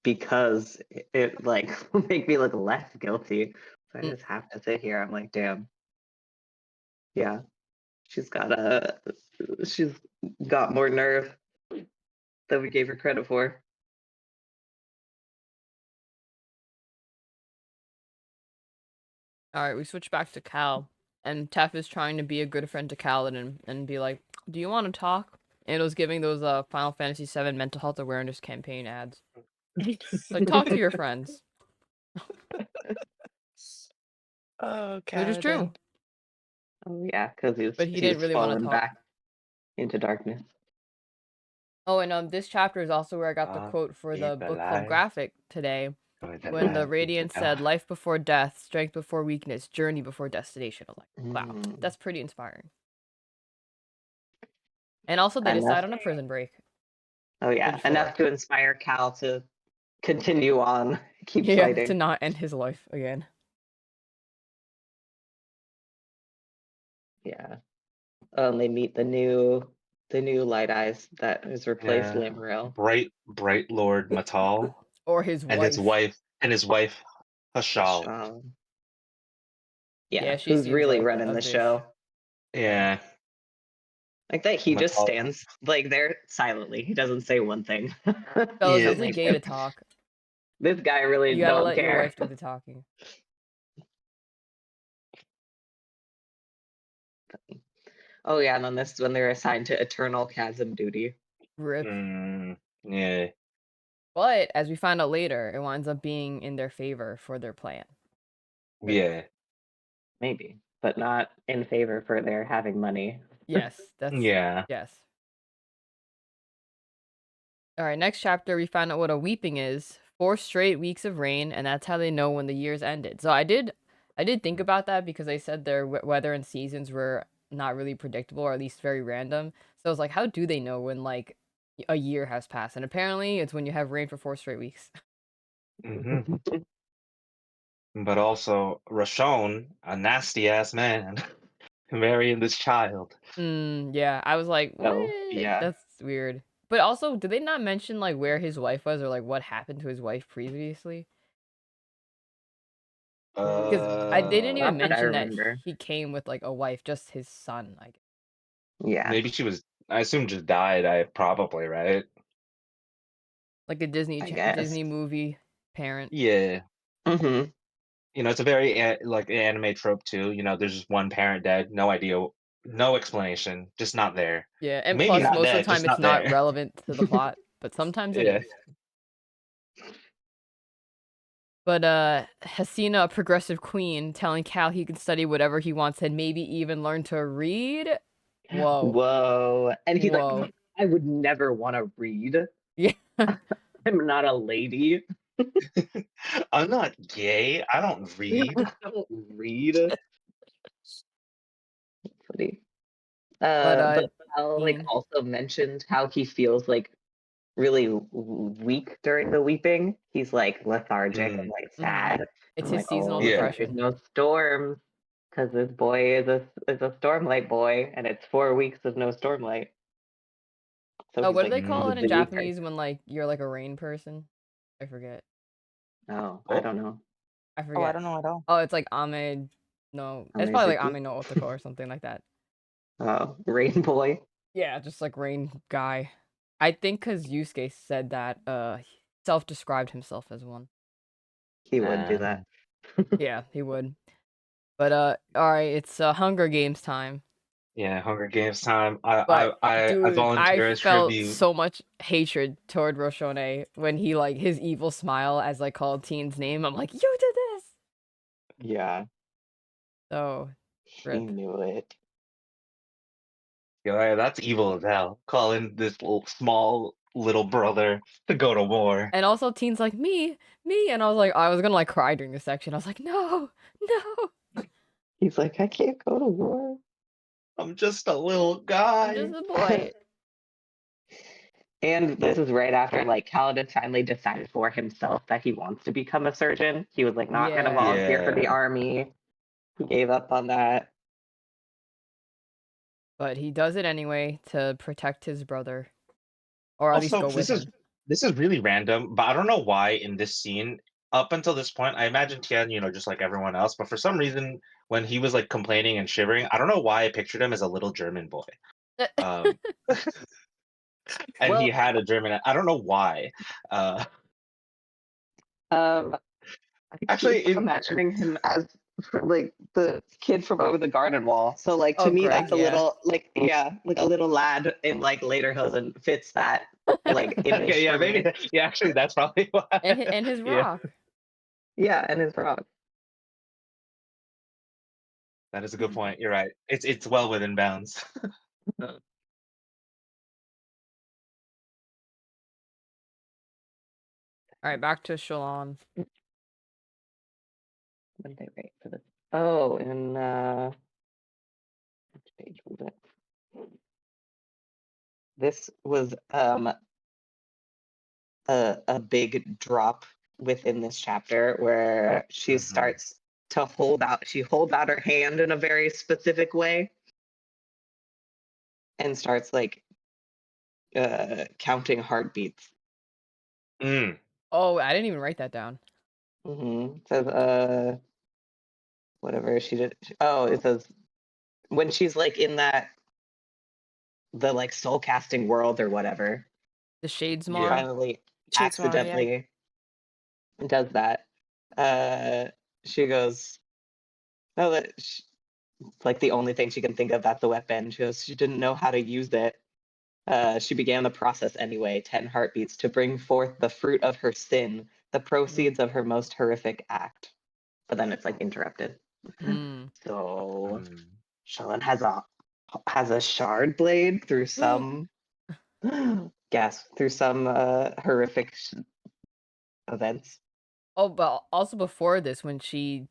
because it like will make me look less guilty. So I Mm. just have to sit here. I'm like, damn, yeah, she's got a she's got more nerve than we gave her credit for. Alright, we switch back to Cal. And Tef is trying to be a good friend to Kaladin and be like, "Do you want to talk?" And it was giving those Final Fantasy VII mental health awareness campaign ads. Like, talk to your friends. Oh, Which is true. Kaladin. Oh yeah, because But he didn't he's really want to fallen talk. back into darkness. Oh, and this chapter is also where I got the God quote for is the book club alive, graphic today, but the when the bad is Radiant said, alive. "Life before death, strength before weakness, journey before destination." I was like, wow, Mm. that's pretty inspiring. And also, they Enough. decide on a prison break. Oh yeah, Page 4. enough to inspire Cal to continue on, keep Yeah, to fighting. not end his life again. Yeah. They meet the new Light Eyes that has replaced Yeah. Lamriel. Bright Lord Matal Or his and wife. his wife Hashal. Yeah, Yeah, she who's seems really like running a the bitch. show. Yeah. Like that he just Matal. stands like there silently. He doesn't say one thing. Fellas, Yeah. is I'm it like, gay to talk? this guy really You gotta don't let your care. wife do the talking. Oh yeah, and then this is when they're assigned to eternal chasm duty. Rip. Yeah. But, as we find out later, it winds up being in their favor for their plan. Yeah. Maybe, but not in favor for their having money. Yes, that's... Yeah. yes. Alright, next chapter, we find out what a weeping is. 4 straight weeks of rain, and that's how they know when the year's ended. So I did think about that because they said their weather and seasons were not really predictable, or at least very random. So I was like, how do they know when like a year has passed? And apparently, it's when you have rain for 4 straight weeks. Hmm. But also, Rashon, a nasty ass man, marrying this child. Yeah, I was like, Oh, what? yeah. That's weird. But also, did they not mention like where his wife was, or like what happened to his wife previously? Because they didn't even Not that I mention that remember. he came with like a wife, just his son. Like Yeah, Maybe she was, I assume, just died. I probably, right? a I guess. Disney movie parent. Yeah. Mm-hmm. It's a very like anime trope too. There's just one parent dead, no idea, no explanation, just not there. Yeah, and Maybe plus not most of the dead, just time it's not not there. relevant to the plot, but sometimes it Yeah. is. But Hasina, a progressive queen, telling Cal he can study whatever he wants and maybe even learn to read. Whoa. Whoa. And he's like, Whoa. I would never want to read. Yeah. I'm not a lady. I'm not gay. I don't read. I don't read. Funny. But But Cal like Dean. also mentioned how he feels like really weak during the weeping. He's like lethargic and Mm, like Mm-hmm. sad. It's I'm his like, seasonal oh, it's 'cause yeah. there's depression. no storms because this boy is a Stormlight boy, and it's 4 weeks of no Stormlight. So Oh, he's what do like they call Mm. it in the new Japanese person. when like you're like a rain person? I forget. Oh, I Oh, don't know. I Oh, I forget. don't know at all. Oh, it's like Ame. No, it's probably like Amezuki. Ame no Otoko or something like that. Oh, Rain Boy. Yeah, just like rain guy. I think because Yusuke said that self-described himself as one. He would do uh, that. Yeah, he would. But all right, it's Hunger Games time. yeah. Hunger Games time. I I But I, I dude, I volunteer as felt tribute. so much hatred toward Roshone when he like his evil smile as I called Teen's name. I'm like, you did this. Yeah, So, he rip. knew it. Yeah, that's evil as hell. Calling this little small little brother to go to war. And also, Teen's like me, and I was like, I was gonna like cry during this section. I was like, no, no, He's like, I can't go to war. I'm just a little I'm just guy. a boy. And this is right after like Kaladin finally decided for himself that he wants to become a surgeon. He was like not gonna Yeah. volunteer for the Yeah. army. He gave up on that. But he does it anyway to protect his brother, or at least Also, go with him. this is really random, but I don't know why in this scene, up until this point, I imagine Tian, just like everyone else, but for some reason, when he was like complaining and shivering, I don't know why I pictured him as a little German boy. Um, and he Well, had a German. I don't know why. Uh, um, I actually, keep imagining him as like the kid from over the garden wall. So like to Oh, me, Greg, that's a yeah. little like yeah, like a little lad in like later hosen fits that like image okay, yeah, for maybe, me. yeah, actually, that's probably why. And his Yeah, rock. Yeah, and his frog. that is a good point. You're right. It's well within bounds. All right, back to Shalon. What did I write for this? Oh, in which page was it? This was a big drop within this chapter where she Mhm. starts to she holds out her hand in a very specific way and starts like counting heartbeats. Mm, Oh, I didn't even write that down. Says whatever she did. Oh, it says when she's like in the like soul casting world or whatever, The Shadesmar. yeah. finally Shadesmar, yeah. accidentally does that. Uh, she goes, no, it's like the only thing she can think of, that's the weapon. She goes, she didn't know how to use it. She began the process anyway, 10 heartbeats, to bring forth the fruit of her sin, the proceeds of her most horrific act. But then it's like interrupted. Mm. So Mm. Shallan has a shard blade through some through some horrific events. Oh, but also before this, when she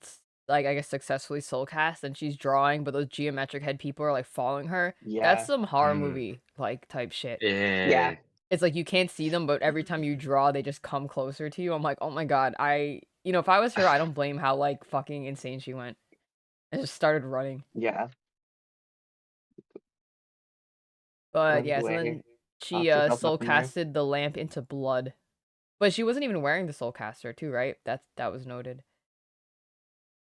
like, I guess, successfully soul cast, and she's drawing, but those geometric head people are, like, following her. That's Yeah. some horror Mm. movie, like, type shit. Yeah. Eh. It's like you can't see them, but every time you draw, they just come closer to you. I'm like, "Oh my god." If I was her, I don't blame how, like, fucking insane she went and just started running. Yeah. But, Runs yeah, so away. then she, Locks herself soul up in there. casted the lamp into blood. But she wasn't even wearing the soul caster too, right? That was noted.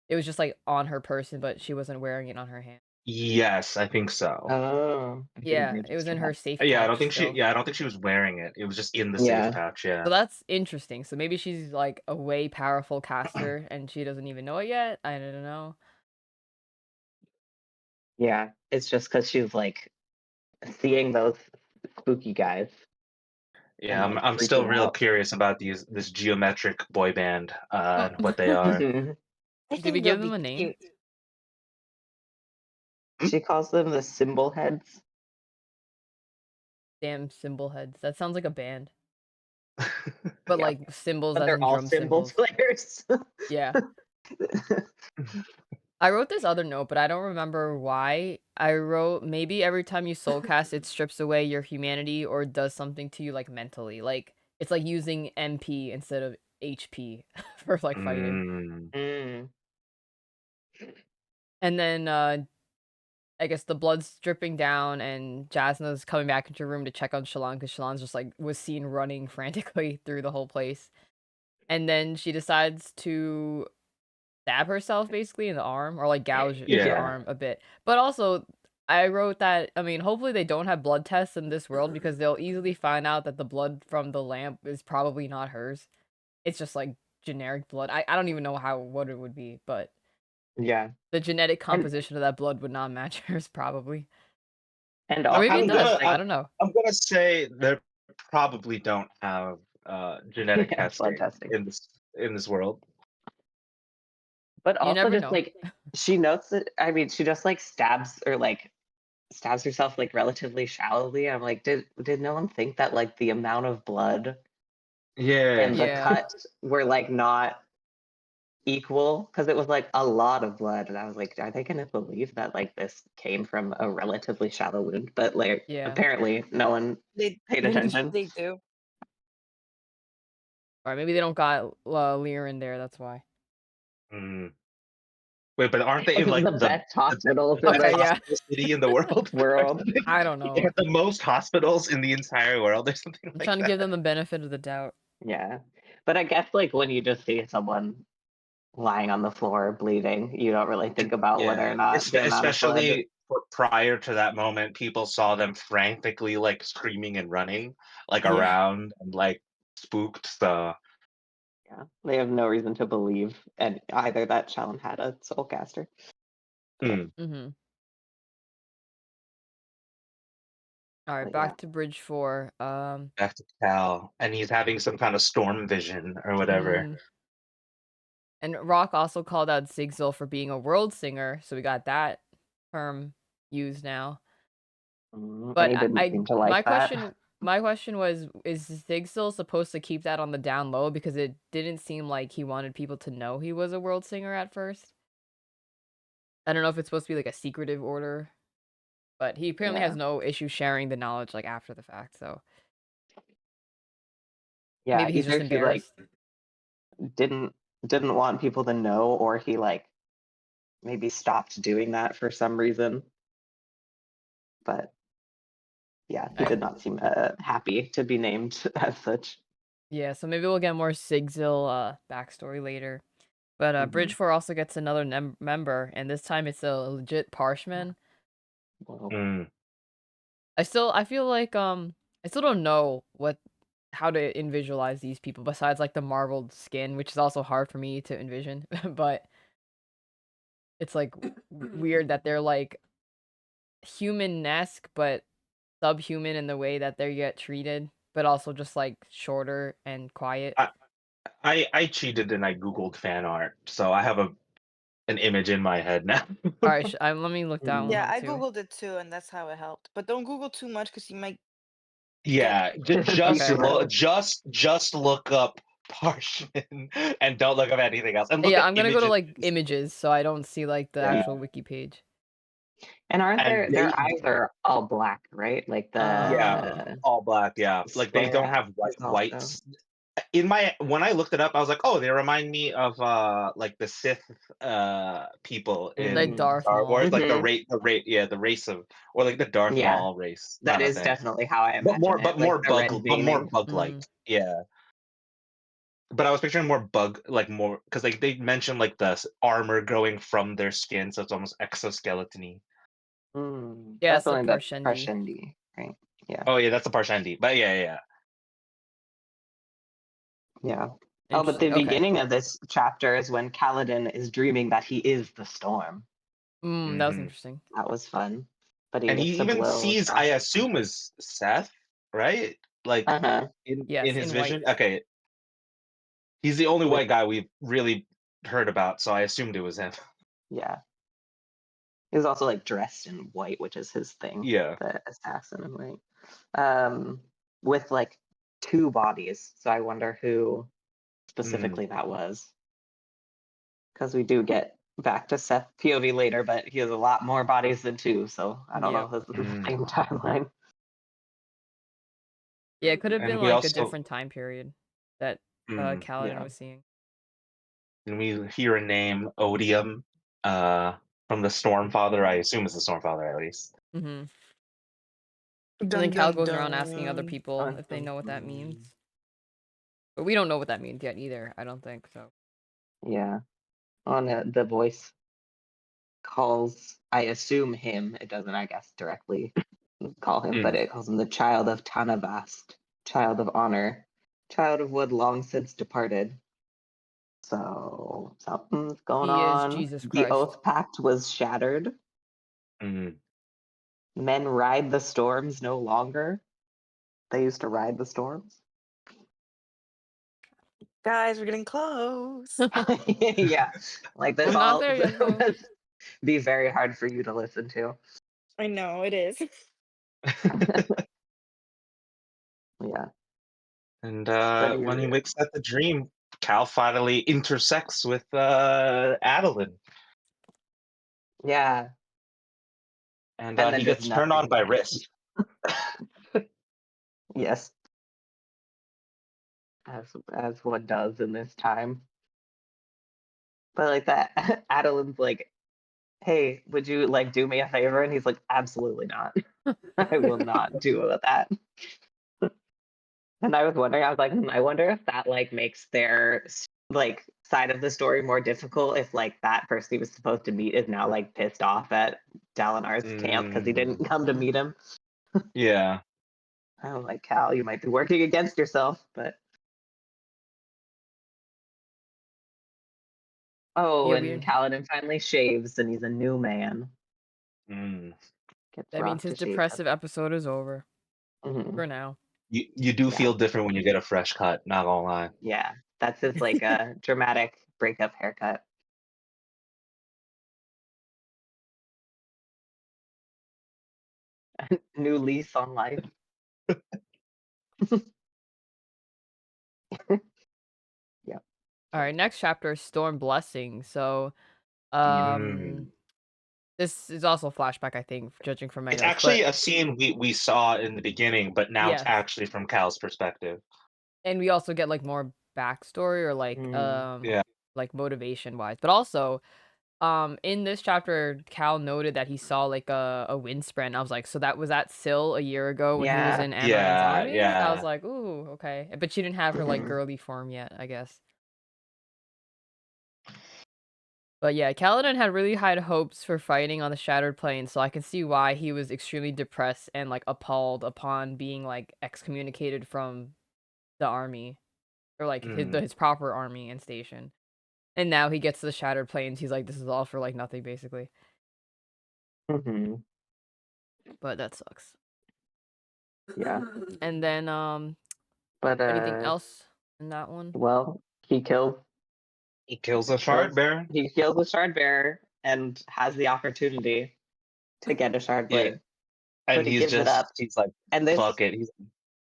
It was just, like, on her person, but she wasn't wearing it on her hand. Yes, I think so. Oh, I didn't Yeah, it was register in her that. safe Yeah, I don't pouch think she still. yeah, I don't think she was wearing it. It was just in the safe Yeah. pouch, yeah. So that's interesting. So maybe she's, like, a way powerful caster and she doesn't even know it yet? I don't know. Yeah. It's just because she's like seeing those spooky guys Yeah, and I'm like I'm still freaking real out. curious about this geometric boy band, and what they are. I Did we think they'll give them be a name? cute. Hmm? She calls them the symbol heads. Damn cymbal heads. That sounds like a band. But, Yeah. like, cymbals But as they're in all drum cymbal cymbals. players. Yeah. I wrote this other note, but I don't remember why. I wrote, "Maybe every time you soul cast, it strips away your humanity or does something to you, like, mentally." Like, it's like using MP instead of HP for, like, fighting. Mm. Mm. And then, I guess the blood's dripping down and Jasna's coming back into her room to check on Shallan because Shallan's just, like, was seen running frantically through the whole place. And then she decides to stab herself basically in the arm or, like, gouge her Yeah. Yeah. arm a bit. But also, I wrote that hopefully they don't have blood tests in this world because they'll easily find out that the blood from the lamp is probably not hers. It's just, like, generic blood. I don't even know what it would be, but Yeah. the genetic And composition of that blood would not match hers probably. Or I maybe also it I'm just does. gonna like I I'm don't know. I'm gonna say they probably don't have, genetic yeah, blood testing testing. in this world. But You also never just know. like she notes that she just like stabs herself like relatively shallowly. I'm like, did no one think that like the amount of blood Yeah. and the Yeah. cut were like not equal? Because it was like a lot of blood. And I was like, are they gonna believe that like this came from a relatively shallow wound? But like Yeah. apparently no one They paid attention. they do. Or maybe they don't got, Lear in there, that's why. Mm. Wait, but aren't they in, like, The best hospitals the in best Okay, the yeah. hospital city in the world? world. I don't They know. have the most hospitals in the entire world or something I'm like trying to give that. them the benefit of the doubt. Yeah. But I guess like when you just see someone lying on the floor bleeding, you don't really think about whether Yeah, or not the amount of blood. especially prior to that moment, people saw them frantically, like, screaming and running, like, Yeah. around and, like, spooked, so Yeah, they have no reason to believe and either that Shallan had a soulcaster. mm, Mhm. Alright, But yeah. back to Bridge 4. back to Cal, and he's having some kind of storm vision or whatever. Mhm. And Rock also called out Zigzil for being a world singer, so we got that term used now. And But he I didn't I seem to my like that. question was, is Zigzil supposed to keep that on the down low? Because it didn't seem like he wanted people to know he was a world singer at first. I don't know if it's supposed to be like a secretive order, but he apparently has Yeah. no issue sharing the knowledge like after the fact, so Yeah, maybe he's just either he like embarrassed. didn't didn't want people to know or he like maybe stopped doing that for some reason. But yeah, he did Alright. not seem happy to be named as such. Yeah, so maybe we'll get more Sigzil backstory later. But Hmm. Bridge 4 also gets another member, and this time it's a legit Parshman. Well, Mm. I feel like I still don't know how to visualize these people besides like the marbled skin, which is also hard for me to envision. But it's like weird that they're like human-esque but subhuman in the way that they get treated, but also just like shorter and quiet. I I cheated and I Googled fan art, so I have an image in my head now. All right, let me look that one mm. Yeah, up I too. googled it too, and that's how it helped. But don't Google too much because you might get Yeah, Be Okay. just thrilled. look up Parshmen and don't look up anything else. And look Yeah, at I'm gonna go to images. like images so I don't see like the Yeah. actual wiki page. And aren't And their they, eyes are all black, right? Like yeah, the all black. Yeah, like they don't stare have is also. whites. When I looked it up, I was like, oh, they remind me of like the Sith people Like in Mm. Darth Star Maul. Wars, like Hmm. the race of, or like the Darth Yeah, Maul race that kind of is thing. definitely how I But imagine it. Like the red more veining. bug like. Mm. Yeah. But I was picturing more bug, like more, because like they mentioned like the armor growing from their skin, so it's almost exoskeleton-y. Yeah, it's the Definitely the Parshendi. Parshendi, right? Yeah, Oh yeah, that's a Parshendi. But yeah. yeah. Oh, but the Interesting. Okay. beginning of this chapter is when Kaladin is dreaming that he is the storm. That was Hmm. interesting. That was fun. But he And he gets a even blow sees, across I the assume, is Seth, right? Like Uh-huh. in Yes, his in vision. white. Okay, he's the only With white guy we've really heard about, so I assumed it was him. yeah. He was also like dressed in white, which is his thing, Yeah. the assassin in white. With like two bodies. So I wonder who Mm. specifically that was. Because we do get back to Seth POV later, but he has a lot more bodies than two, so I don't know Yep. if it's the Mm. same timeline. Yeah, it could have And been we like a also different time period that Kaladin Yeah. was seeing. and we hear a name, Odium, from the Stormfather. I assume it's the Stormfather at least. Mm-hmm. And then Dun Cal dun goes around asking other dun. people if they know what that means. But we don't know what that means yet either, I don't think so. Yeah. On the voice calls, I assume him, it doesn't, I guess, directly call him, but it calls him the child of Tanavast, child of honor, child of wood long since departed. So something's going He is on. Jesus The Christ. oath pact was shattered. Mm. Men ride the storms no longer. They used to ride the storms. Guys, we're getting close. Yeah, like this We're not all there yet though. would be very hard for you to listen to. I know it is. Yeah, And but when he wakes up the dream, Cal finally intersects with Adeline, yeah, and and then he does gets turned on nothing. by Risk. Yes, as one does in this time. But like that, Adeline's like, "Hey, would you like do me a favor?" And he's like, "Absolutely not. I will not do that." And I was wondering, I was like, I wonder if that like makes their like side of the story more difficult if like that person he was supposed to meet is now like pissed off at Dalinar's camp because he didn't come to meet him. Yeah. I was like, Cal, you might be working against yourself, but oh, Yeah, and weird. Kaladin finally shaves and he's a new man. Mm. Gets That means Rock his to shave him. depressive episode is over. Mhm. For now. You do Yeah, feel different when you get a fresh cut, not gonna lie. yeah. That's his like a dramatic breakup haircut. New lease on life. Yeah. Alright, next chapter is Storm Blessing. So Mm. this is also a flashback, I think, judging from my It's notes. actually But a scene we saw in the beginning, but now it's yes. actually from Cal's perspective. And we also get like more backstory or Yeah. like motivation wise. But also, in this chapter, Cal noted that he saw like a wind sprint. I was like, so that was at Syl a year ago when he was Yeah. in Amaranth's Yeah, army? I was yeah. like, ooh, okay. But she didn't have her like Mhm. girly form yet, I guess. But yeah, Kaladin had really high hopes for fighting on the Shattered Plains, so I can see why he was extremely depressed and like appalled upon being like excommunicated from the army or like Mm. his proper army and station. And now he gets to the Shattered Plains. He's like, this is all for like nothing, basically. Mhm. But that sucks. Yeah. And then But anything else in that one? well, he kills He kills a shard kills bearer. he kills the shard bearer and has the opportunity to get a shard Yeah. blade, And but he gives it up. he's like, And this fuck it. He's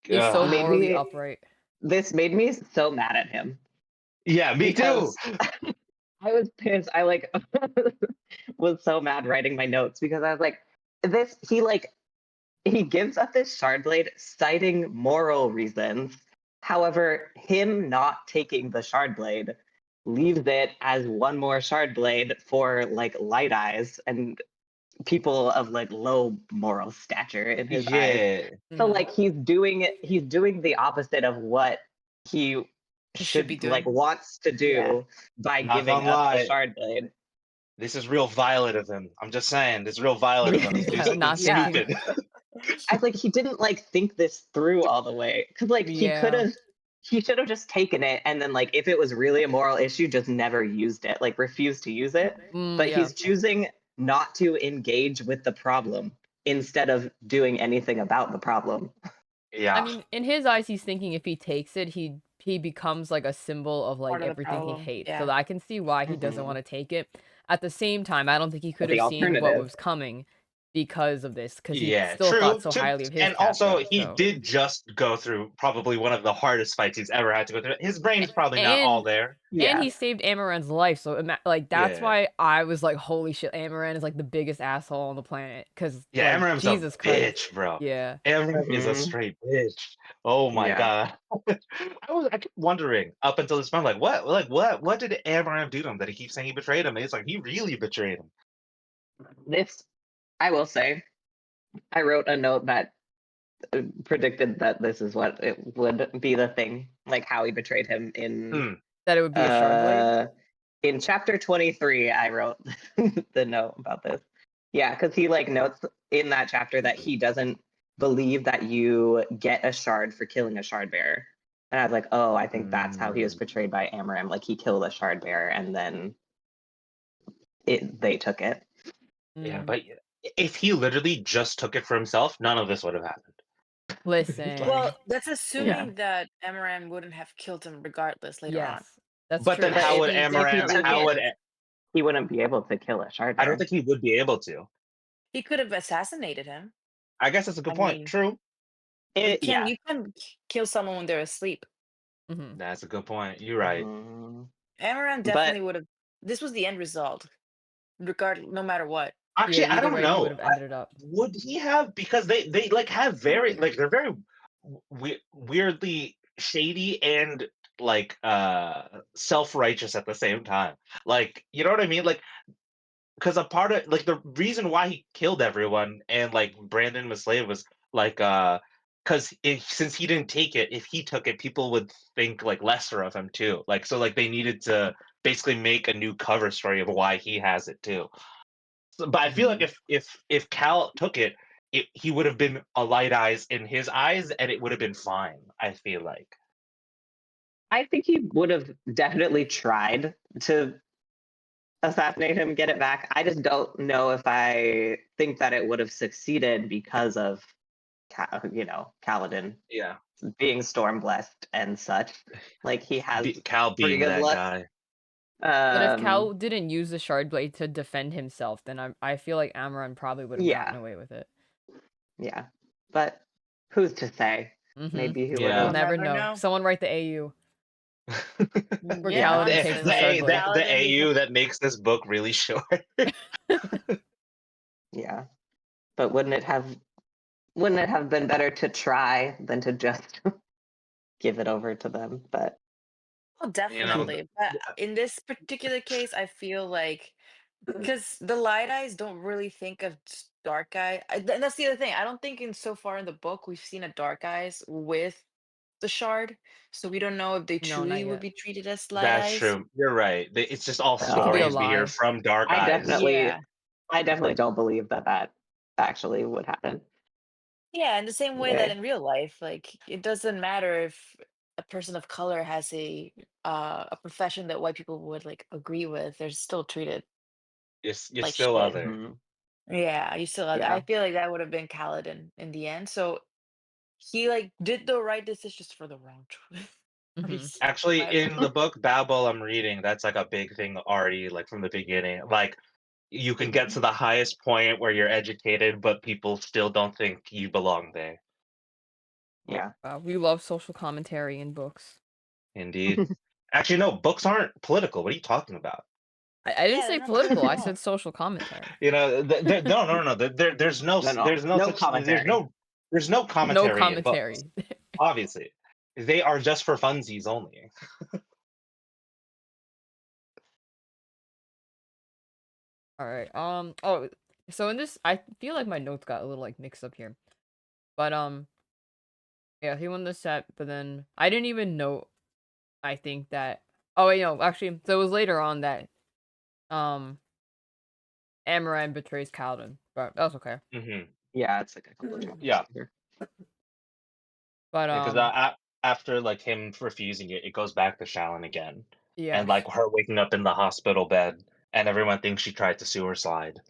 He's so morally maybe upright. this made me so mad at him Yeah, me too. because I was pissed. I like was so mad writing my notes because I was like, this he gives up his shard blade citing moral reasons. However, him not taking the shard blade leaves it as one more shard blade for like light eyes and people of like low moral stature in his eyes. Yeah, So Mhm. like he's doing the opposite of what he He should be should like doing. wants to Yeah. do by not giving gonna up the lie. shard blade. This is real violent of him. I'm just saying, this is real violent of him. He's doing Yeah, something not Yeah. thinking. stupid. I like he didn't like think this through all the way because like Yeah. he should have just taken it and then like if it was really a moral issue just never used it, like refused to use it, but Yeah. he's choosing not to engage with the problem instead of doing anything about the problem. I Yeah, mean, in his eyes, he's thinking if he takes it, he becomes like a symbol of like Part of the everything he problem. hates. So Yeah. I can see why he doesn't Mhm. want to take it. At the same time, I don't think he But could the have seen what alternative, was coming because of this, because he yeah, still thought true. so highly of his And also, captor. he So did just go through probably one of the hardest fights he's ever had to go through. His brain's probably not all and there. and yeah. he saved Amaranth's life. So like that's Yeah, why I was like, holy shit, Amaran is like the biggest asshole on the planet. Because yeah. like Emram's a Jesus Christ, bitch, bro. yeah. Emram is a Mhm. straight bitch. Oh my Yeah. god. I kept wondering up until this point, what did Emram do to him that he keeps saying he betrayed him? And it's like he really betrayed him. This I will say, I wrote a note that predicted that this is what it would be the thing, like how he betrayed him Hmm. That it would be a shard blade. in chapter 23. I wrote the note about this. Yeah, because he like notes in that chapter that he doesn't believe that you get a shard for killing a shard bearer. And I was like, oh, I think that's how he was Mm. portrayed by Amaram. Like he killed a shard bearer and then they took it. Yeah, Mm. but if he literally just took it for himself, none of this would have happened. Listen, Well, that's Yeah. assuming that Amaran wouldn't have killed him regardless later on. yes, that's But then true. But how if would if he Amaram? took How it, would he wouldn't be able to kill a shard I don't bearer. think he would be able to. He could have assassinated him. I guess that's a good I point. mean, True. Yeah. you can kill someone when they're asleep. Hmm. That's a good point. You're right. Mhm. Amaran But definitely would have. This was the end result, no matter what. Yeah, Actually, I either don't way, he would know. have ended it up. Would he have? Because they like have very like they're very weirdly shady and like self-righteous at the same time. Like, you know what I mean? Like, because a part of like the reason why he killed everyone and like Brandon Maslay was like because since he didn't take it, if he took it, people would think like lesser of him too. Like so like they needed to basically make a new cover story of why he has it too. But I feel like Mhm. if Cal took it, he would have been a light eyes in his eyes, and it would have been fine. I feel like. I think he would have definitely tried to assassinate him, get it back. I just don't know if I think that it would have succeeded because of, Kaladin Yeah, being storm blessed and such. Like he has Cal pretty being good that luck. guy. But if Um, Cal didn't use the shard blade to defend himself, then I feel like Amaran probably would have gotten yeah, away with it. yeah. But who's to say? Mm-hmm. Maybe he would We'll Yeah. have. never Never know. know. Someone write the AU where Yeah, Yeah. Kaladin honestly, takes the The like shard A blade. the Kaladin needs AU that makes this book really short. Yeah. But wouldn't it have been better to try than to just give it over to them? But Oh, You know. definitely. But in this particular case, I feel like because the light eyes don't really think of dark eye. And that's the other thing. I don't think in so far in the book we've seen a dark eyes with the shard, so we don't know if they No, not truly would yet. be treated as light That's eyes. true. You're right. It's just all It could be a stories so we hear lie. from Dark I Eyes. definitely Yeah. I definitely don't believe that actually would happen. Yeah, in the same way that Yeah. in real life, like it doesn't matter if a person of color has a profession that white people would like agree with, they're still treated You're like still shit. other. Mhm. Yeah, you still have I Yeah. feel like that would have been Kaladin in the end. So he like did the right decisions for the wrong Hmm. reason, in Actually, my in the opinion. book Babel I'm reading, that's like a big thing already, like from the beginning. Like you can get to the highest point where you're educated, but people still don't think you belong there. Yeah. We love social commentary in books. Indeed. Actually, no, books aren't political. What are you talking about? I didn't Yeah, say they're not political. political I at all. said social commentary. No, no, no, no. No, There's no no such commentary. there's no No commentary in books. commentary. Obviously, they are just for funsies only. All right. Oh, so in this, I feel like my notes got a little like mixed up here. But yeah, he won the set. But then I didn't even know. I think that. Oh wait, no. Actually, so it was later on that um Amaran betrays Kaladin. But that's okay. Hmm. Yeah, it's like a couple of chapters Yeah, later. But because after like him refusing it, it goes back to Shalyn again, and yes. like her waking up in the hospital bed, and everyone thinks she tried to suicide.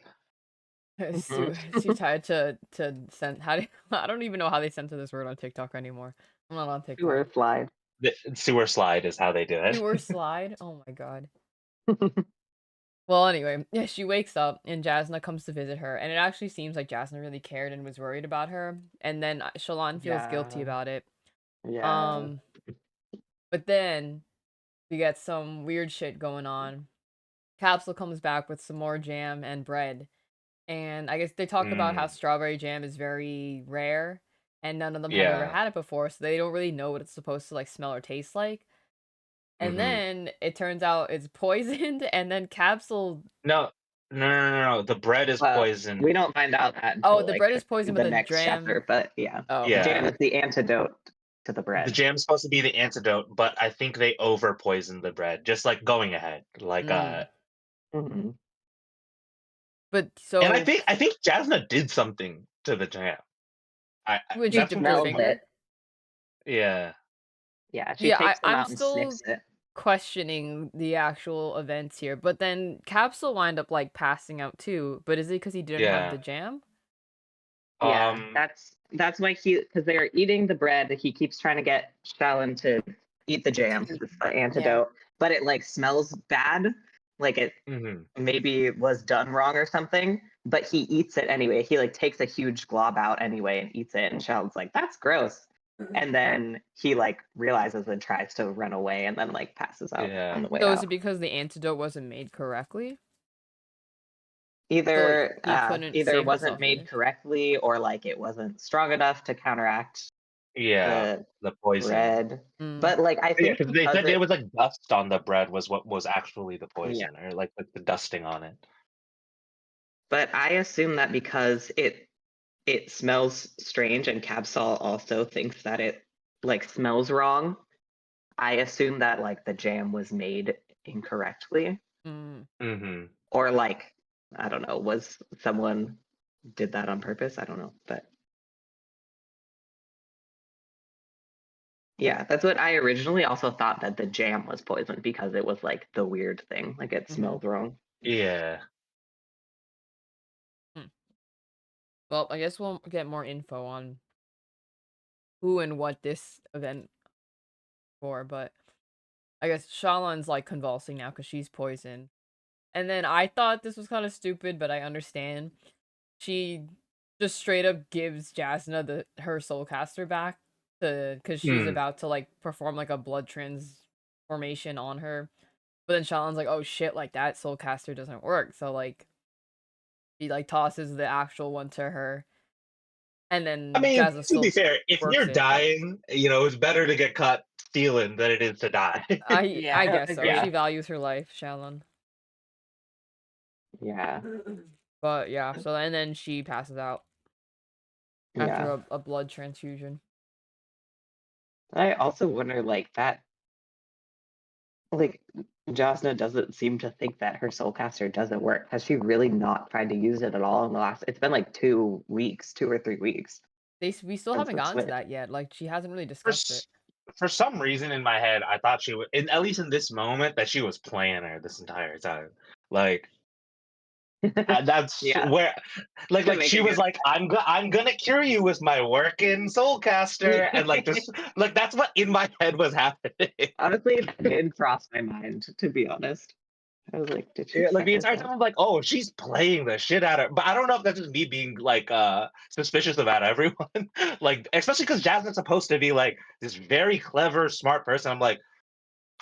Sue, Mhm. she tried to send. How do I don't even know how they censor this word on TikTok anymore. I'm not on TikTok. Sewer slide. The sewer slide is how they do it. Sewer slide. Oh my god. Well, anyway, yeah, she wakes up and Jasna comes to visit her, and it actually seems like Jasna really cared and was worried about her. And then Shallan feels guilty Yeah. about it. Yeah. Um, but then we get some weird shit going on. Capsule comes back with some more jam and bread, and I guess they talk about how Mm, strawberry jam is very rare, and none of them have ever yeah. had it before, so they don't really know what it's supposed to like smell or taste like. And Hmm. then it turns out it's poisoned, and then Capsule. No, no. The bread is Well, poisoned. we don't find out that Oh, until the like bread is poisoned, but the the next jam. chapter. But yeah, Oh, okay. jam Yeah, is the antidote to the the bread. jam's supposed to be the antidote, but I think they over poisoned the bread. Just like going ahead, like Mm. Hmm. But and so I think Jasna did something to the jam. when she That's She dipped what her was smells my it. finger. yeah. Yeah, she Yeah, takes them I'm out and still sniffs it. questioning the actual events here. But then Capsule wind up like passing out too. But is it because he didn't have the Yeah. jam? Yeah, Um. that's why because they are eating the bread. He keeps trying to get Shalyn to eat the jam. It's the Yeah. antidote, but it like smells bad. Like it Mhm. maybe was done wrong or something. But he eats it anyway. He like takes a huge glob out anyway and eats it. And Shalyn's like, "That's gross." And then he like realizes and tries to run away, and then like passes out on Yeah. the way So is it out. because the antidote wasn't made correctly? So like Either he couldn't either it save wasn't himself with made it. correctly, or like it wasn't strong enough to counteract Yeah. the The poison. bread. Mm. But like I Yeah, think because they because said there it, was like dust on the bread was what was actually the yeah. poison, or like the dusting on it. But I assume that because it smells strange and Cabsol also thinks that it like smells wrong. I assume that like the jam was made incorrectly, Mm. Hmm. or like I don't know, was someone did that on purpose? I don't know, but yeah, that's what I originally also thought, that the jam was poisoned because it was like the weird thing, like it Mm-hmm. smelled wrong. Yeah. Hmm. Well, I guess we'll get more info on who and what this event for, but I guess Shallan's like convulsing now because she's poisoned. And then I thought this was kind of stupid, but I understand. She just straight up gives Jasna her soulcaster back to because she's Hmm. about to like perform like a blood transformation on her. But then Shallan's like, "Oh shit, like that soulcaster doesn't work." So like he like tosses the actual one to her, and I then mean, Jasna to be still fair, if works you're it. But dying, it's better to get caught stealing than it is to die. I Yeah, guess so. agreed. She values her life, Shallan. Yeah, But yeah, so and then she passes out after yeah. a blood transfusion. I also wonder, like Jasna doesn't seem to think that her soulcaster doesn't work. Has she really not tried to use it at all in the last? It's been like 2 weeks, 2 or 3 weeks We still since haven't the gotten to switch. that yet. Like she hasn't really for discussed it. s- for some reason in my head, I thought she would, at least in this moment, that she was playing her this entire time. Like that's Yeah, where, to like make she a was good like, I'm gonna cure you with my working soulcaster, and like point. just like that's what in my head was happening. Honestly, that did cross my mind, to be honest. I was like, did she Yeah, like cut the entire herself? time I'm like, oh, she's playing the shit out of, but I don't know if that's just me being like suspicious about everyone. Like, especially because Jasmine's supposed to be like this very clever, smart person. I'm like,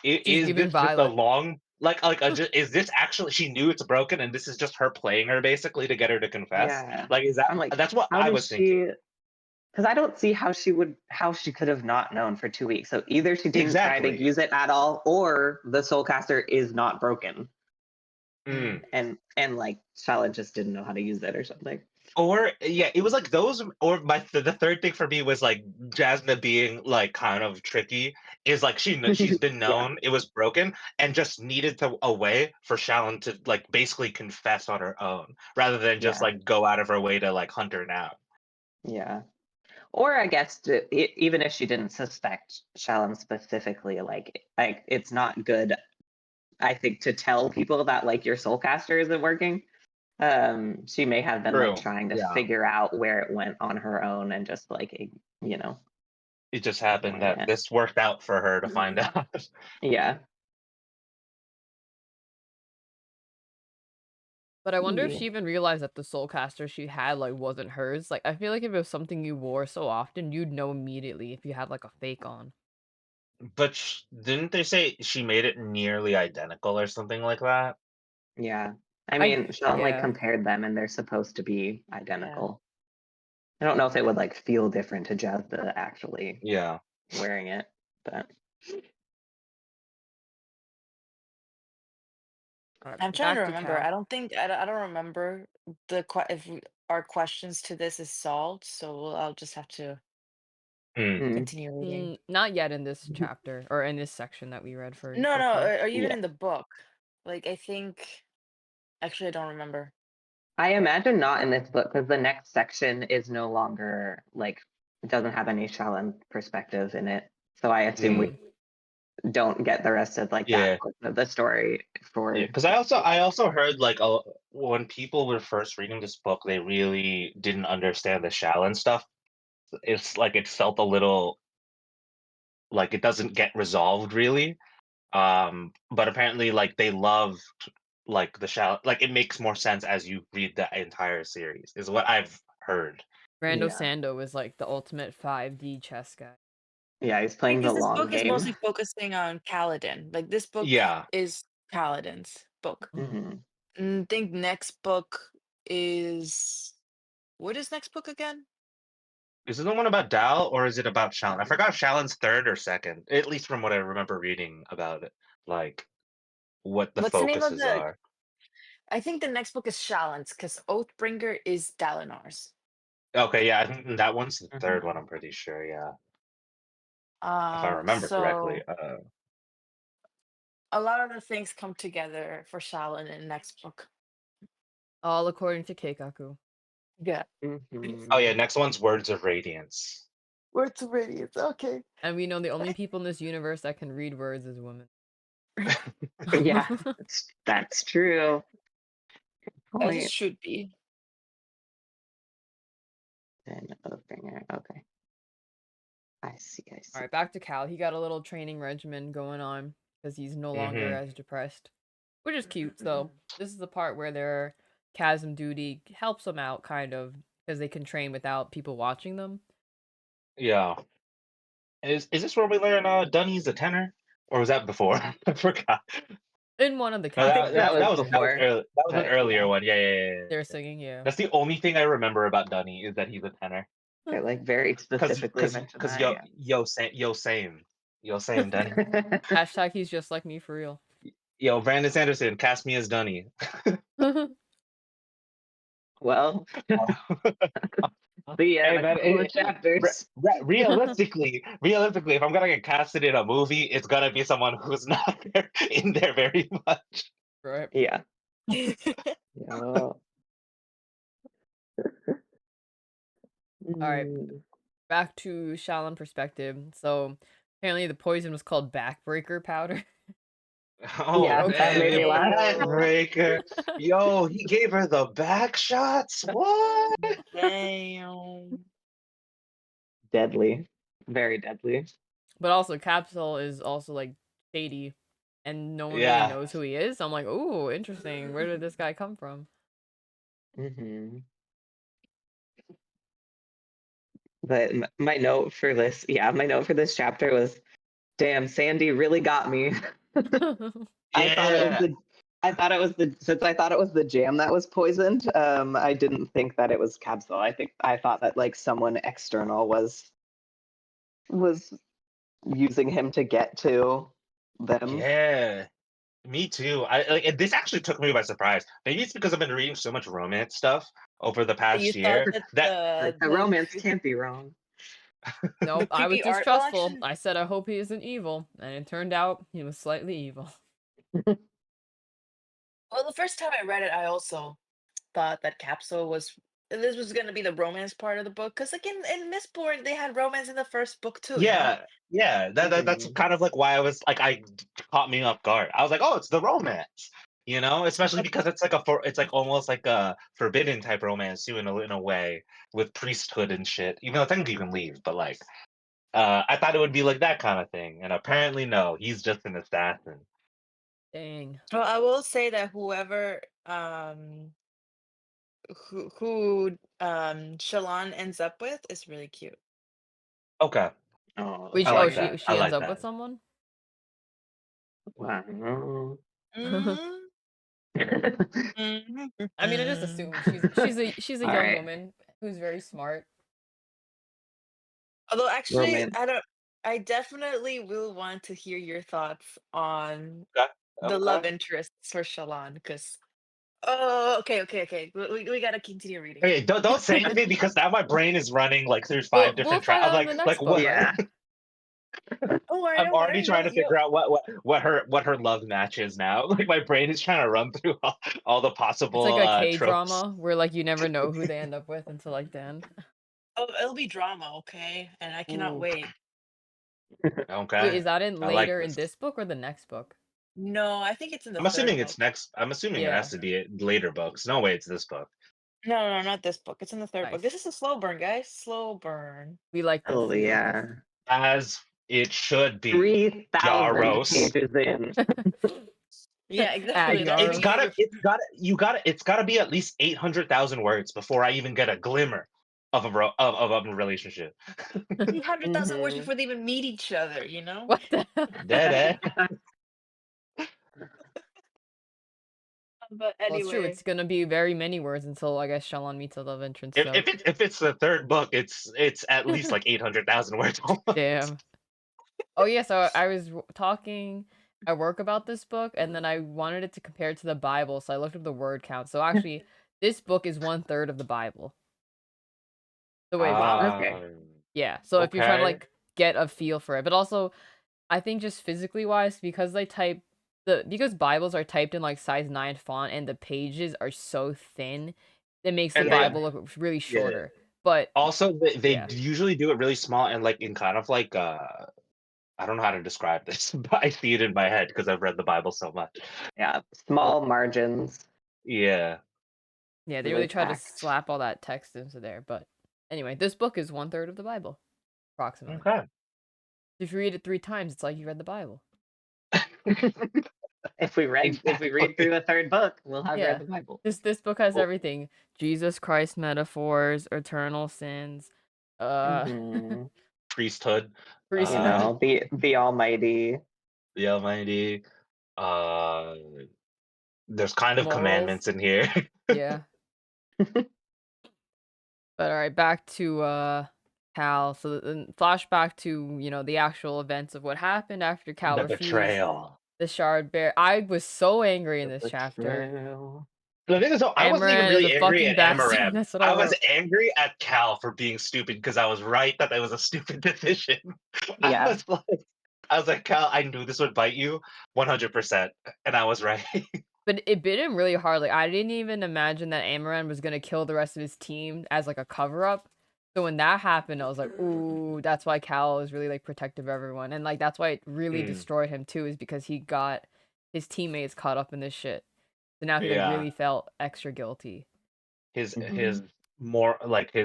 She's is giving this just a Violet. long is this actually she knew it's broken and this is just her playing her basically to get her to confess? Yeah. Like, is that I'm like, that's what how I does was thinking. she? Because I don't see how she could have not known for 2 weeks. So either she didn't try to Exactly. use it at all, or the soulcaster is not broken, Mm. and like Charlotte just didn't know how to use it or something. Or yeah, it was like those. Or the third thing for me was like Jasmine being like kind of tricky. Is like she's been Yeah, known it was broken and just needed to a way for Shallon to like basically confess on her own rather than just yeah, like go out of her way to like hunt her down. yeah. Or I guess even if she didn't suspect Shalom specifically, like it's not good, I think, to tell people that like your soulcaster isn't working. She may have been like True. trying to Yeah. figure out where it went on her own and just like you know It just happened ignoring that it. this worked out for her to find out. Yeah. But I wonder if Yeah. she even realized that the soulcaster she had like wasn't hers. Like I feel like if it was something you wore so often, you'd know immediately if you had like a fake on. But didn't they say she made it nearly identical or something like that? Yeah. I I mean, Sean like yeah. compared them and they're supposed to be Yeah. identical. I don't know if it would like feel different to Jazda actually Yeah. wearing it, but All right, I'm trying to back to remember. I Cal. don't think I don't remember if our questions to this is solved, so I'll just have to Mm. continue reading. Not yet in this chapter or in this section that we read for No, book no, one. or even yeah. in the book. Like I think actually I don't remember. I imagine not in this book because the next section is no longer like it doesn't have any Shallan perspective in it. So I assume we Mm. don't get the rest of like that Yeah. portion of the story Yeah, for because I also heard like when people were first reading this book, they really didn't understand the Shallon stuff. It's like it felt a little like it doesn't get resolved really. But apparently, like they love like the Shallon, like it makes more sense as you read the entire series, is what I've heard. Brando yeah. Sando was like the ultimate 5D chess guy. Yeah, he's playing the Because this long book is game. mostly focusing on Kaladin. Like this book Yeah, is Kaladin's book. Hmm. I think next book is what is next book again? is it the one about Dal or is it about Shallon? I forgot if Shallon's third or second, at least from what I remember reading about it, like what the What's the name of focuses the are. I think the next book is Shallon's because Oathbringer is Dalinar's. Okay, yeah, I think that one's the third one. Hmm. I'm pretty sure. Yeah, if I remember correctly. So a lot of the things come together for Shalon in the next book. All according to Keikaku. Yeah. Oh Hmm. yeah, next one's Words of Radiance. Words of Radiance. Okay. And we know the only people in this universe that can read words is women. Yeah, that's true. As it Point. should be. Then Oathbringer. Okay, I see. I All see. right, back to Cal. He got a little training regimen going on because he's no longer Mm-hmm. as depressed, which is cute. Mhm. So this is the part where their chasm duty helps them out, kind of, because they can train without people watching them. Yeah. Is this where we learn Dunny's a tenor? Or was that before? I forgot. In one of the No, I think chapters, that was that was before, early. That was an but earlier yeah, one. Yeah, yeah, yeah, they're yeah. singing, yeah. That's the only thing I remember about Dunny is that he's a tenor. they like very Cause, specifically cause, mentioned cause that. yo, Yeah. yo, same, Dunny. Hashtag he's just like me for real. Yo, Brandon Sanderson, cast me as Dunny. Well, see ya Hey in a man, couple of re- chapters. realistically, if I'm gonna get casted in a movie, it's gonna be someone who's not in there very much. Right. Yeah. Yeah. All right, Mm. back to Shalom perspective. So apparently the poison was called backbreaker powder. Oh Yeah, that man, made the me laugh. backbreaker. Yo, he gave her the back shots. What? Damn. Deadly. Very deadly. But also Capsule is also like shady. and no one really Yeah. knows who he is. I'm like, ooh, interesting. Where did this guy come from? hmm But my note for this, my note for this chapter was, "Damn, Sandy really got me." I thought it was Yeah. the, since I thought it was the jam that was poisoned. I didn't think that it was capsule. I thought that like someone external was using him to get to them. Yeah. Me too. I like this actually took me by surprise. Maybe it's because I've been reading so much romance stuff over the You past thought year that that The romance can't be wrong. Nope, I was creepy art distrustful. collection. I said I hope he isn't evil, and it turned out he was slightly evil. Well, the first time I read it, I also thought that Capsule was this was gonna be the romance part of the book. Cause like in Mistborn, they had romance in the first book too, you know? yeah, yeah. That's Mhm. kind of like why I was like caught me off guard. I was like, oh, it's the romance. Especially But because it's like almost like a forbidden type romance too in a way with priesthood and shit. Even though technically you can leave, but like I thought it would be like that kind of thing, and apparently no, he's just an assassin. Dang. well, I will say that whoever Shalon ends up with is really cute. Okay, Oh, Wait, I oh, like same. that. she I ends like up with that. someone? Wow. Mhm, mhm, I mean, I just mhm. assumed she's a All young right. woman who's very smart. Although actually, Romance. I definitely will want to hear your thoughts on Okay, the love okay. interests for Shalon, because oh, okay. We gotta continue reading. Okay, don't say anything because now my brain is running like there's five We'll different tracks. find I'm out in the like next book, what? right? Yeah. Don't worry, I'm don't already worry. trying to figure out what her love match is now. Like my brain is trying to run through all the It's like possible a K tropes. drama where like you never know who they end up with until like the end. Oh, it'll be drama, okay? And I cannot Ooh. wait. Wait, Okay, is that in I like later in this. this book or the next book? No, I think it's in the I'm third assuming it's book. next. I'm assuming it has Yeah, to be later books. No way, it's this book. No, not this book. It's in the third book. nice. This is a slow burn, guys. Slow burn. We like this. Oh We like this. yeah. As it should be. 3,000 Yaros. pages in. Yeah, Add exactly. That's the It's Yaros. beginning gotta, of it's gotta be at least 800,000 words before I even get a glimmer of of a relationship. 300,000 words hmm before they even meet each other, you know? What the hell? Dead But Well, it's true. anyway, It's gonna be very many words until I guess Shalon meets a love entrance. So, If it's the third book, it's at least like 800,000 words almost. damn. Oh yeah, so I was talking at work about this book, and then I wanted it to compare to the Bible, so I looked up the word count. So actually, this book is 1/3 of the Bible. The way it's Wow. written. Okay. Ah, Yeah. So if you're trying to okay. like get a feel for it, but also I think just physically wise, because because Bibles are typed in like size 9 font and the pages are so thin, it makes the And they, Yeah. Bible look really yeah. shorter. But Also, they yeah. usually do it really small and like in kind of like I don't know how to describe this, but I see it in my head because I've read the Bible so much. Yeah. Small margins. Yeah. Yeah, they Really really try to packed. slap all that text into there. But anyway, this book is 1/3 of the Bible, approximately. Okay. If you read it 3 times, it's like you read the Bible. If we read through Exactly. the third book, we'll have read Yeah. the Bible. This book has Well, everything. Jesus Christ metaphors, eternal sins, uh hmm priesthood, You priesthood. uh, know, the Almighty. the Almighty. Uh, there's kind of Morals. commandments in here. Yeah. But all right, back to Cal. So then flashback to, the actual events of what happened after Cal The refused betrayal. the shard bear. I was so angry in The this chapter. betrayal. The thing is, though, I wasn't even Amaran is a really angry fucking at bastard. Amaram. That's what I I was wrote. angry at Cal for being stupid because I was right that was a stupid decision. I Yeah. was like, I was like, Cal, I knew this would bite you 100%, and I was right. But it bit him really hard. Like I didn't even imagine that Amaran was gonna kill the rest of his team as like a cover up. So when that happened, I was like, ooh, that's why Cal is really like protective of everyone. And like that's why it really Mm, destroyed him too, is because he got his teammates caught up in this shit. So now he like yeah, really felt extra guilty. his Mhm. his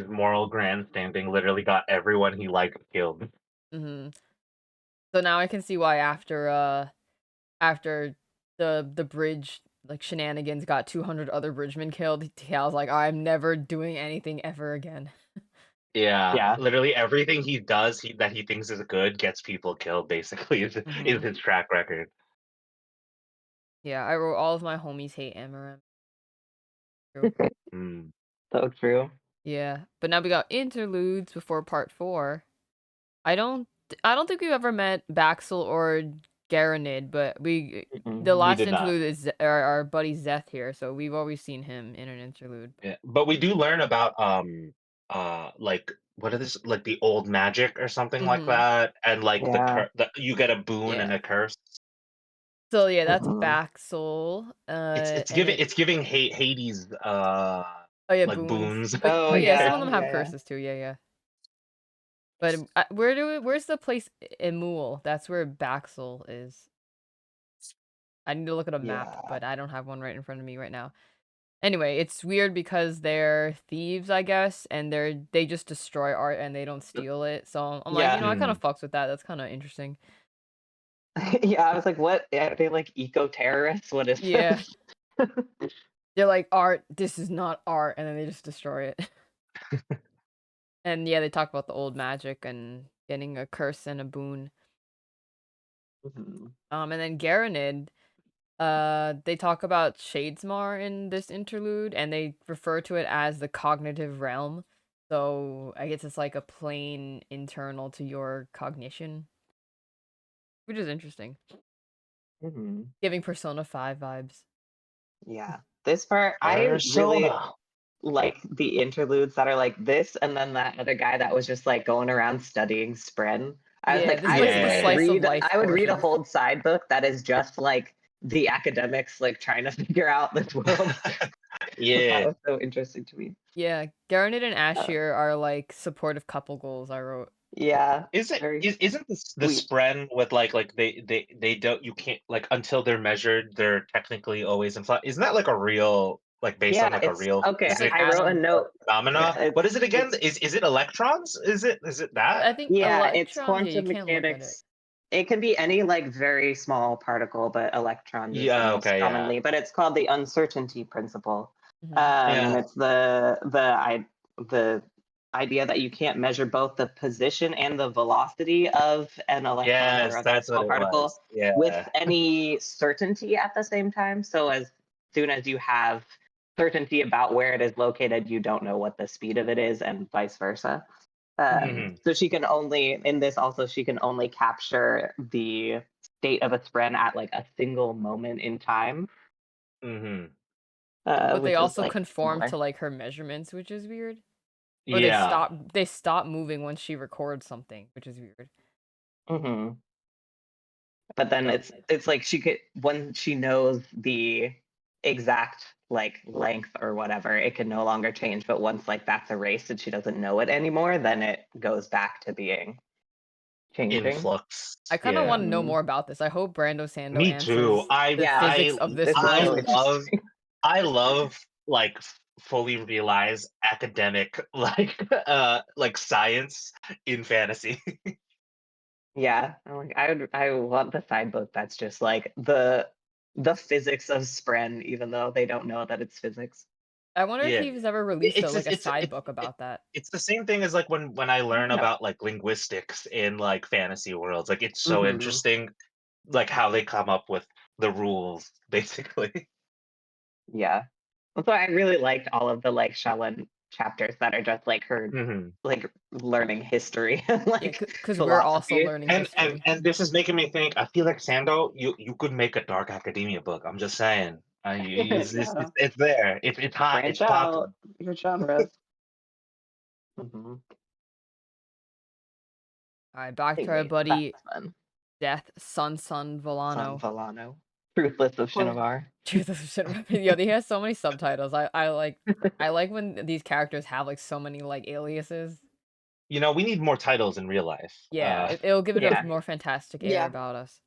moral grandstanding literally got everyone he liked killed. Hmm. So now I can see why after after the bridge like shenanigans got 200 other bridgemen killed, Cal's like, I'm never doing anything ever again. Yeah, Yeah. literally everything he does that he thinks is good gets people killed. Basically, is Mhm. his track record. Yeah, I wrote all of my homies hate Amaranth. True. Mm. So true. Yeah, but now we got interludes before part 4. I don't I don't think we've ever met Baxel or Garanid, but the Mm-mm. We last did not. interlude is our buddy Zeth here, so we've always seen him in an interlude. Yeah, but we do learn about like what is this, like the old magic or something like Mhm. that, and like Yeah. you get a boon and Yeah. a curse. So yeah, that's Mhm. Baxel. It's And giving it Hades oh yeah, like boons. boons. But Oh but yeah, some of yeah, them have yeah, curses too. Yeah, yeah. But where's the place Emul? That's where Baxel is. I need to look at a map, yeah. but I don't have one right in front of me right now. Anyway, it's weird because they're thieves, I guess, and they just destroy art and they don't steal it. So I'm like, Yeah. I kind Mm. of fucks with that. That's kind of interesting. Yeah, I was like, what? Are they like eco terrorists? What is Yeah, this? they're like art. This is not art, and then they just destroy it. And yeah, they talk about the old magic and getting a curse and a boon. Mhm. And then Garanid, they talk about Shadesmar in this interlude, and they refer to it as the cognitive realm. So I guess it's like a plane internal to your cognition, which is interesting. Mhm. Giving Persona 5 vibes. Yeah. This part, I really Persona. like the interludes that are like this, and then that other guy that was just like going around studying Spren. I was Yeah, like, this is I like would the Yeah. slice of read, life I would read a portion. whole side book that is just like the academics like trying to figure out this world. That Yeah. was so interesting to me. Yeah, Garanid and Uh, Ashir are like supportive couple goals, I wrote. yeah, Isn't very the sweet. spren with like they don't, you can't, like, until they're measured, they're technically always in flux? Isn't that like a real, like, based on Yeah, like a it's real okay. It's like I wrote a atom. note. phenomena? It's What is it again? it's Is it electrons? Is it that? I think yeah, it's electrons, yeah, you quantum can't look at it. mechanics. It can be any like very small particle, but electrons is the Yeah. most Okay. Yeah. commonly. But it's called the uncertainty principle, Mhm. and Yeah. it's the idea that you can't measure both the position and the velocity of an electron or Yes, other that's what small it particle was. Yeah. with any certainty at the same time. So as soon as you have certainty about where it is located, you don't know what the speed of it is, and vice versa. Mhm. Hmm. So she can only, in this also, she can only capture the state of a spren at like a single moment in time, Hmm. But they which is also like conform similar. to like her measurements, which is weird. Or Yeah. they stop moving when she records something, which is weird. Hmm. But then So it's like she could, when she knows the exact like length or whatever, it can no longer change. But once like that's erased and she doesn't know it anymore, then it goes back to being changing. Influx. I kind of Yeah. want to know Hmm. more about this. I hope Brando Sando Me too. answers the Yeah, physics of this this is I so world. love interesting. I love like fully realized academic like science in fantasy. Yeah, I'm like I want the side book that's just like the physics of Spren, even though they don't know that it's physics. I wonder if Yeah. he's ever released It's like just, a side book about that. it's the same thing as like when I I learn don't know. about like linguistics in like fantasy worlds. Like it's so Hmm. interesting like how they come up with the rules basically. Yeah. So I really liked all of the like Shaolin chapters that are just like her Hmm. like learning history and Yeah, like because we're also philosophy. learning And history. this is making me think. I feel like Sando, you could make a dark academia book. I'm just saying. Yeah. It's there. It's hot. Branch It's out popping. your genres. Hmm. All right, back to our Anyway, that's buddy fun. Death Sun Son Volano. Volano. Truthless of Well, Shinovar. Yo, he has so many subtitles. I like when these characters have like so many like aliases. You know, we need more titles in real life. Yeah, it'll give it a Yeah. more fantastic air Yeah. about us.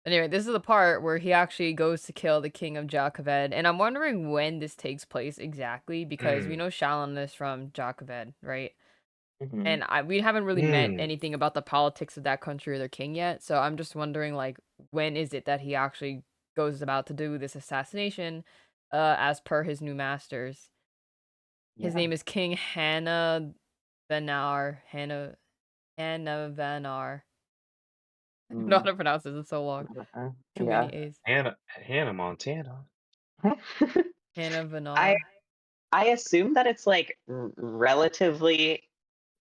Anyway, this is the part where he actually goes to kill the king of Jakaved, and I'm wondering when this takes place exactly because we Mm, know Shallan is from Jakaved, right? Mhm. And we haven't really met Mm. anything about the politics of that country or their king yet. So I'm just wondering, like, when is it that he actually goes about to do this assassination, as per his new masters? His Yeah. name is King Hannah Vanar. Hannah Vanar. I don't know how Mm. to pronounce this. It's so long. Too Yeah. many A's. Hannah Montana. Hannah I Vanar. I assume that it's like relatively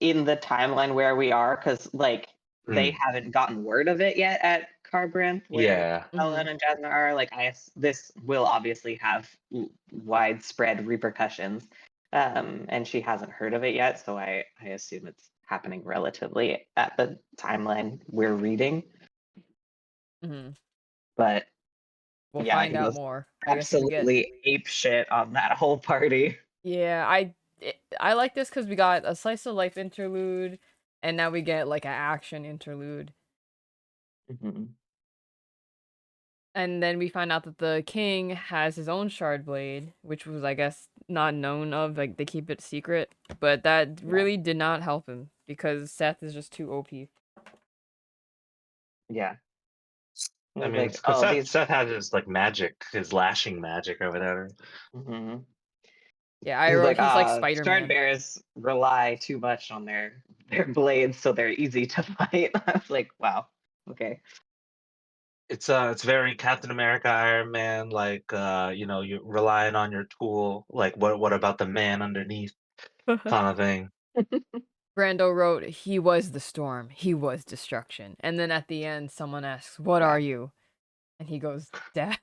in the timeline where we are, because like they Mm. haven't gotten word of it yet at Carbranth, where Yeah. Ellen and Jasmine are. Like, this will obviously have widespread repercussions, and she hasn't heard of it yet, so I assume it's happening relatively at the timeline we're reading. Mm-hmm. But We'll yeah, find he out goes more. I guess we get. absolutely ape shit on that whole party. Yeah, I like this because we got a slice of life interlude, and now we get like an action interlude. Mhm. And then we find out that the king has his own shard blade, which was, I guess, not known of. Like, they keep it secret. But that Yeah. really did not help him because Seth is just too OP. Yeah. I He's mean, like, because oh, Seth has his like magic, his lashing magic or whatever. Mhm. Yeah, I He's wrote like, he's like shard Spider-Man. bears rely too much on their blades, so they're easy to fight. I was like, wow, okay. It's very Captain America, Iron Man, like you're relying on your tool. Like what about the man underneath kind of thing. Brando wrote, he was the storm, he was destruction. And then at the end, someone asks, what Yeah. are you? And he goes, death.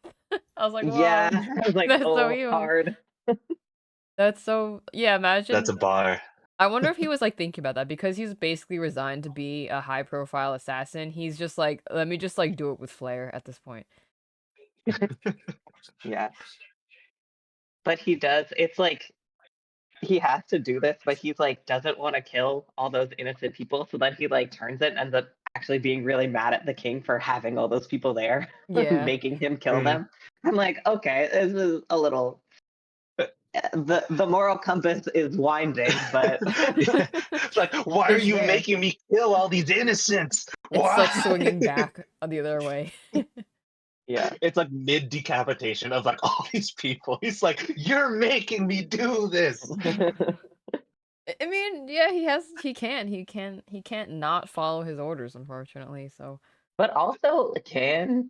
I was like, Yeah, wow, I was like, that's so oh, evil. hard. That's so, yeah, That's imagine. a bar. I wonder if he was like thinking about that because he's basically resigned to be a high profile assassin. He's just like, let me just like do it with flair at this point. Yeah, but he does. It's like he has to do this, but he's like doesn't want to kill all those innocent people. So then he like turns it and ends up actually being really mad at the king for having all those people there, Yeah. making him kill Mm. them. I'm like, okay, this is a little. The moral compass is winding, but Yeah. It's like, why are It's you there. making me kill all these innocents? It's Why? like swinging back the other way. yeah. It's like mid decapitation of like all these people. He's like, you're making me do this. I mean, yeah, he can't not follow his orders, unfortunately. So But also, can't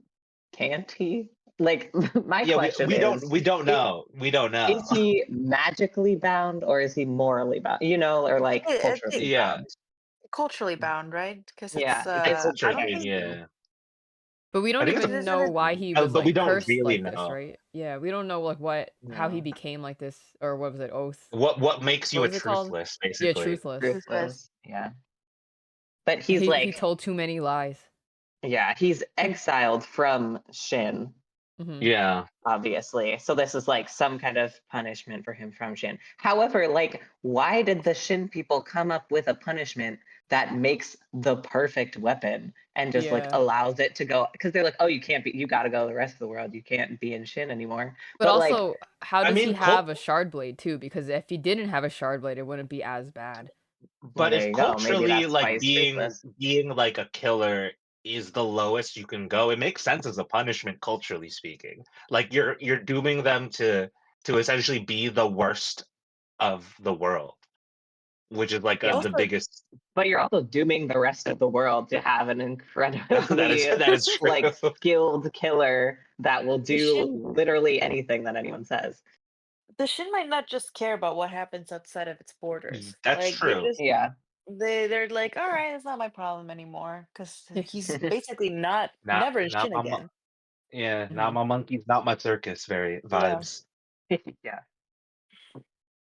he? Like, my Yeah, question we don't is know. We don't know. is he magically bound or is he morally bound? You know, or like I think culturally Yeah, bound? culturally bound, right? Because Yeah, it's it's a I culture don't thing. think tradition. Yeah, but we I don't think it's it a, even isn't know it. why he was but we like don't cursed really like this, know right? Yeah, we don't know like how he No. became like this or what was it, oath? what makes What you a was it called? truthless, Yeah, basically. truthless. Ruthless. Yeah. But he's He like, told too many lies. yeah, he's exiled from Shin, Hmm. Yeah, obviously. So this is like some kind of punishment for him from Shin. However, like, why did the Shin people come up with a punishment that makes the perfect weapon and just like Yeah. allows it to go? Because they're like, oh, you can't be, you got to go to the rest of the world. You can't be in Shin anymore. But But like, also, how I does he mean, have a shard blade too? Because if he didn't have a shard blade, it wouldn't be as bad. well, but there if you go. Maybe culturally, that's why like he's truthless. being like a killer is the lowest you can go, it makes sense as a punishment, culturally speaking. Like you're dooming them to essentially be the worst of the world, which is like Yeah. the Also, biggest. But you're also dooming the rest of the world to have an incredibly That is true. like skilled killer that will the do Shin literally anything that anyone says. the Shin might not just care about what happens outside of its borders. That's Like they true. just Yeah. they're like, all right, it's not my problem anymore because he's basically not Not never in not Shin my again. yeah, not Hmm. my monkeys, not my circus. Very Yeah. vibes. Yeah.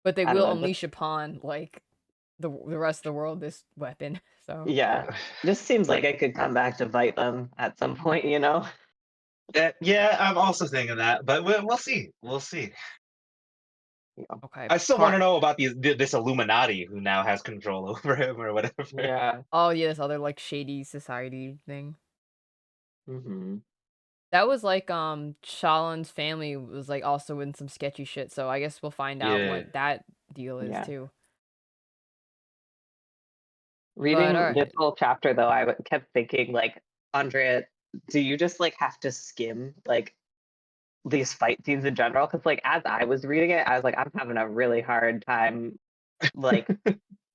But they I don't will know. unleash upon like the rest of the world this weapon. So Yeah. Just seems like it could come back to bite them at some point, you know? Yeah, I'm also thinking that, but we'll see. We'll see. okay, I still want to part. know about this Illuminati who now has control over him or whatever. Yeah. Oh yeah, this other like shady society thing. Hmm. That was like Shallan's family was like also in some sketchy shit. So I guess we'll find out Yeah. what that deal is Yeah. too. But Reading this alright. whole chapter, though, kept thinking, like, Andrea, do you just like have to skim like these fight scenes in general? Because like as I was reading it, I was like, I'm having a really hard time like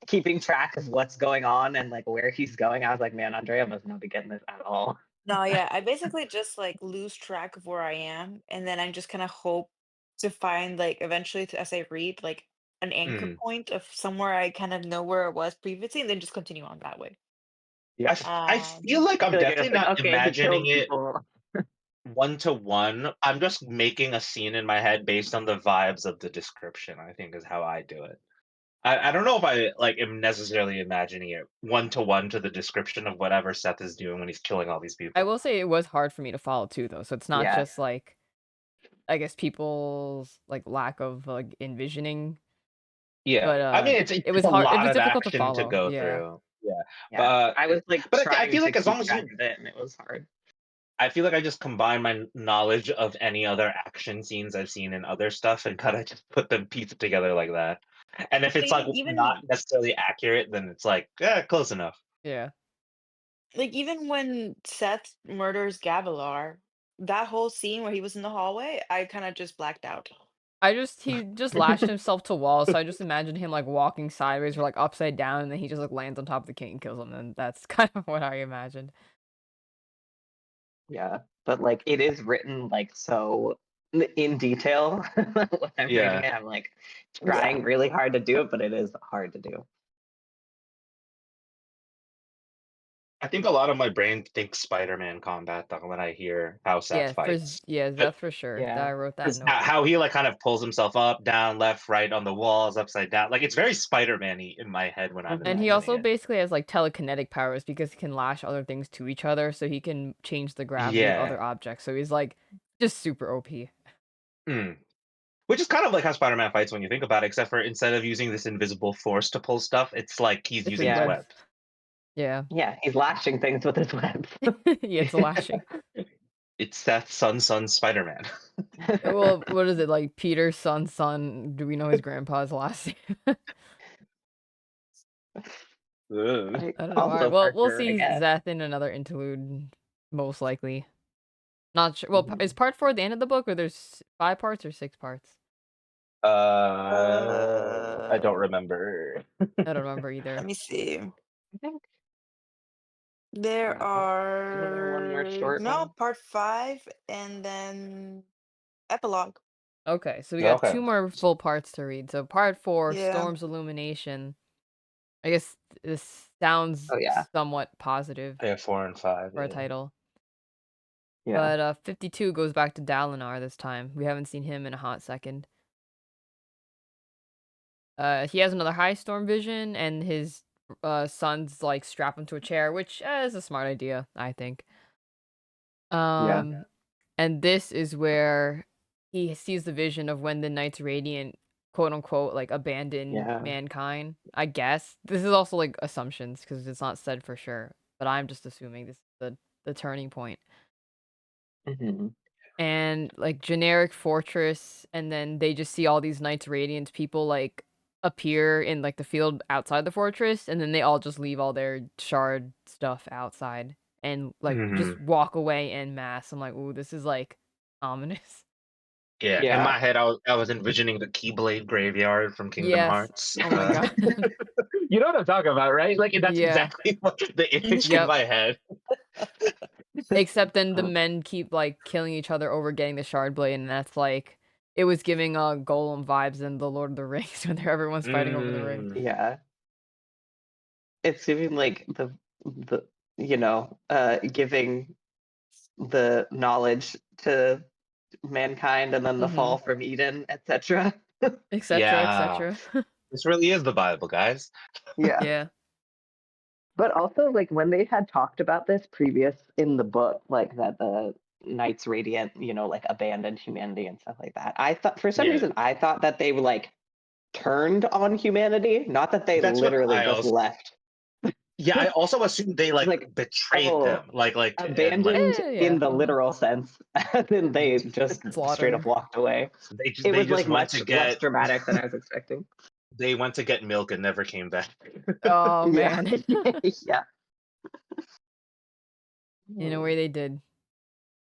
keeping track of what's going on and like where he's going. I was like, man, Andrea must not be getting this at all. No, yeah, I basically just like lose track of where I am, and then I just kind of hope to find like eventually as I read like an anchor Mm. point of somewhere I kind of know where I was previously, and then just continue on that way. Yeah, I feel like I I'm feel like you're just definitely like, not okay, he imagining killed it people. one to one. I'm just making a scene in my head based on the vibes of the description, I think is how I do it. I don't know if I like am necessarily imagining it one to one to the description of whatever Seth is doing when he's killing all these I people. will say it was hard for me to follow too, though, so it's not Yeah, just, like, I guess people's, like, lack of, like, envisioning, Yeah, but, I mean it's it was a hard it lot was of difficult to action to follow, go yeah. through. Yeah, yeah. but I was like I trying feel to like as long keep as track you of it, and it was hard. I feel like I just combine my knowledge of any other action scenes I've seen in other stuff and kinda just put them piece it together like that. And if it's, See, like, not even necessarily accurate, then it's like, "Yeah, close enough." Yeah. like even when Seth murders Gavilar, that whole scene where he was in the hallway, I kind of just blacked out. He just lashed himself to walls, so I just imagined him, like, walking sideways or, like, upside down, and then he just, like, lands on top of the king and kills him, and that's kind of what I imagined. Yeah, but like it is written like so in detail. When I'm reading Yeah. it, I'm like Yeah. trying really hard to do it, but it is hard to do. I think a lot of my brain thinks Spider-Man combat though when I hear how Seth fights. Yeah, that's for sure. That Yeah. I wrote that 'Cause note. how he, like, kind of pulls himself up, down, left, right, on the walls, upside down, like, it's very Spider-Man-y in my head when I'm And he imagining also it. basically has, like, telekinetic powers because he can lash other things to each other, so he can change the gravity of Yeah. other objects, so he's, like, just super OP. Mm. Which is kind of like how Spider-Man fights when you think about it, except for instead of using this invisible force to pull stuff, it's like he's It's using with his Yeah. webs. webs. Yeah. Yeah, he's lashing things with his webs. Yeah, it's lashing. It's Seth's son, Spider-Man. Well, what is it, like, Peter's son, do we know his grandpa's last name? Ugh. Like, I don't know, alright, also well, we'll Parker, I see guess. Zeth in another interlude, most likely. Not sure well, is Mhm. part 4 the end of the book, or there's 5 parts or 6 parts? I don't Uh, remember. I don't remember Let either. me see. I think There isn't there one more are short no one? part 5 and then epilogue. Okay, so we got Okay. 2 more full parts to read. So part 4, Yeah. Storm's Illumination. I guess this sounds Oh yeah. somewhat positive Yeah, 4 and 5, for a yeah. title. Yeah. But 52 goes back to Dalinar this time. We haven't seen him in a hot second. He has another high storm vision, and his sons like strap him to a chair, which is a smart idea, I think. Yeah. And this is where he sees the vision of when the Knights Radiant, quote unquote, like abandoned Yeah. mankind. I guess this is also like assumptions because it's not said for sure, but I'm just assuming this is the turning point. Hmm. And like generic fortress, and then they just see all these Knights Radiant people like appear in like the field outside the fortress, and then they all just leave all their shard stuff outside and like just Mhm. walk away en masse. I'm like, ooh, this is like ominous. Yeah, in Yeah. my head, I was envisioning the Keyblade graveyard from Kingdom Yes. Hearts. Oh my god. You know what I'm talking about, right? Like, that's Yeah. exactly what the image in Yep. my head. Except then the men keep like killing each other over getting the shard blade, and that's like it was giving Golem vibes in the Lord of the Rings when everyone's fighting over the ring. Mm. Yeah. It's even like the giving the knowledge to mankind and then the Mm-hmm. fall from Eden, etc. Etc. Yeah, Etc. this really is the Bible, guys. Yeah. Yeah. But also like when they had talked about this previous in the book, like that the Knights Radiant, like abandoned humanity and stuff like that. I thought for some Yeah, reason I thought that they were like turned on humanity, not that they that's what literally I just also. left. Yeah, I also assumed they like Like, betrayed oh, them, and like abandoned Yeah. in the Mm-hmm. literal sense, and then they just straight up Slaughtered. walked away. they It they was just like went to much less get dramatic than I was expecting. They went to get milk and never came back. Oh Yeah. man. Yeah. In a way they did.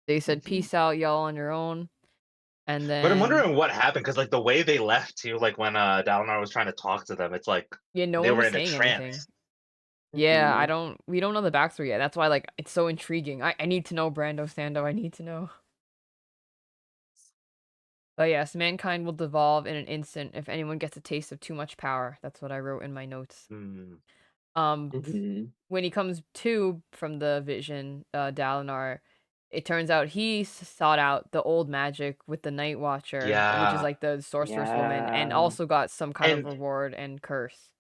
They said, Mhm. "Peace out, y'all on your own." And But I'm then wondering what happened because like the way they left too, like when Dalinar was trying to talk to them, it's like yeah, no they one were was in a saying anything. trance. Yeah, Mhm. we don't know the backstory yet. That's why like it's so intriguing. I need to know Brando Sando. I need to know. But yes, mankind will devolve in an instant if anyone gets a taste of too much power. That's what I wrote in my notes. Mm. Mhm. When he comes to from the vision, Dalinar, it turns out he sought out the old magic with the Night Watcher, which is Yeah, like the sorceress woman, and Yeah. also got some kind of and reward and curse.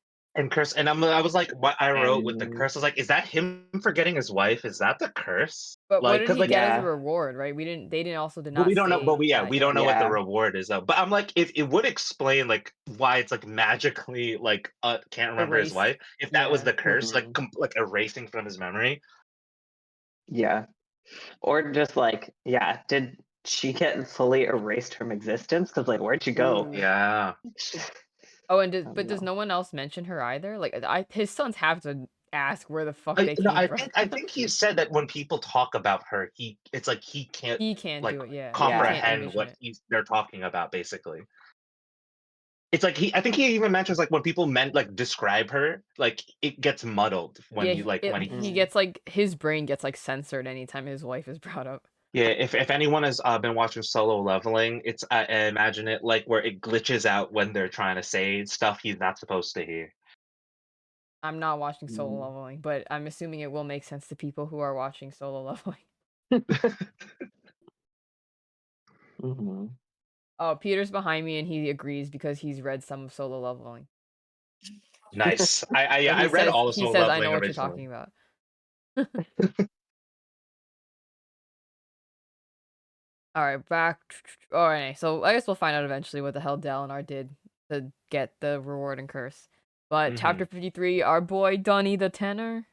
curse, and I was like, what I wrote with the And curse I was like, is that him forgetting his wife? Is that the curse? But what Like, did cause he like, get as a yeah. reward, right? They didn't also did but we not don't know. But say we yeah, that we don't yet. know what the Yeah. reward is though. But I'm like, it would explain like why it's like magically like can't remember his Erased. wife. If that was Yeah. the curse, like Mhm. like erasing from his memory. Yeah. Or just like, yeah, did she get fully erased from existence? Because like, where'd she go? Ooh. Yeah. Oh, and I don't does know. no one else mention her either? Like his sons have to ask where the fuck they No, came from. I think he said that when people talk about her, it's like he can't He can't like do it, yeah. He Yeah. can't comprehend envision what it. they're talking about. Basically, it's like I think he even mentions like when people meant like describe her, like it gets muddled when Yeah, you like when he Mhm. gets like his brain gets like censored anytime his wife is brought up. yeah. If anyone has been watching Solo Leveling, it's I imagine it like where it glitches out when they're trying to say stuff he's not supposed to hear. I'm not watching Solo Mhm. Leveling, but I'm assuming it will make sense to people who are watching Solo Leveling. Mhm. Oh, Peter's behind me and he agrees because he's read some of Solo Leveling. Nice. So I read all of he Solo says I know Leveling what you're originally. talking about. All right, back. All right, so I guess we'll find out eventually what the hell Dalinar did to get the reward and curse. But Hmm. chapter 53, our boy Dunny the Tenor.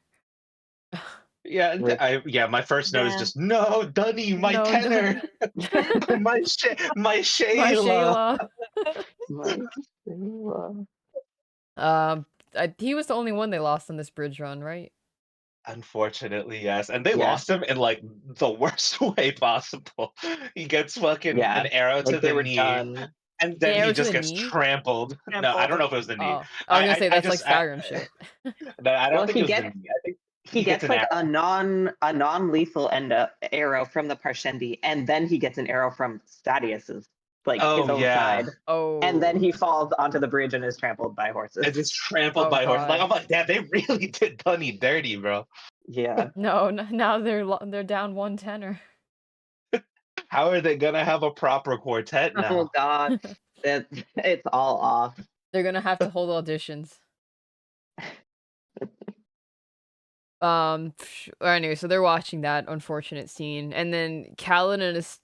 Yeah, Rip. my first note is Yeah. just no, Dunny, my No, tenor, Dunny. my My Shayla. Shayla. My Shayla. Um, he was the only one they lost on this bridge run, right? Unfortunately, yes, and they Yeah. lost him in like the worst way possible. He gets fucking an Yeah. arrow to Like they the were knee, done. and An then he arrow to just the gets knee? trampled. No, I Trampled. don't know if it was the knee. Oh, I was gonna say I that's like just Skyrim shit. no, I Well, don't think it was the knee. I think he he gets gets an like arrow. a non-lethal arrow from the Parshendi, and then he gets an arrow from Stadius's, like his Oh own yeah, side, and then Oh, he falls onto the bridge and is trampled by horses. and just trampled oh by horses. Like God. I'm like, damn, they really did Dunny dirty, bro. Yeah. No, now they're down one tenor. How are they gonna have a proper quartet Oh now? God, that it's all off. They're gonna have to hold auditions. Anyway, so they're watching that unfortunate scene, and then Kaladin is,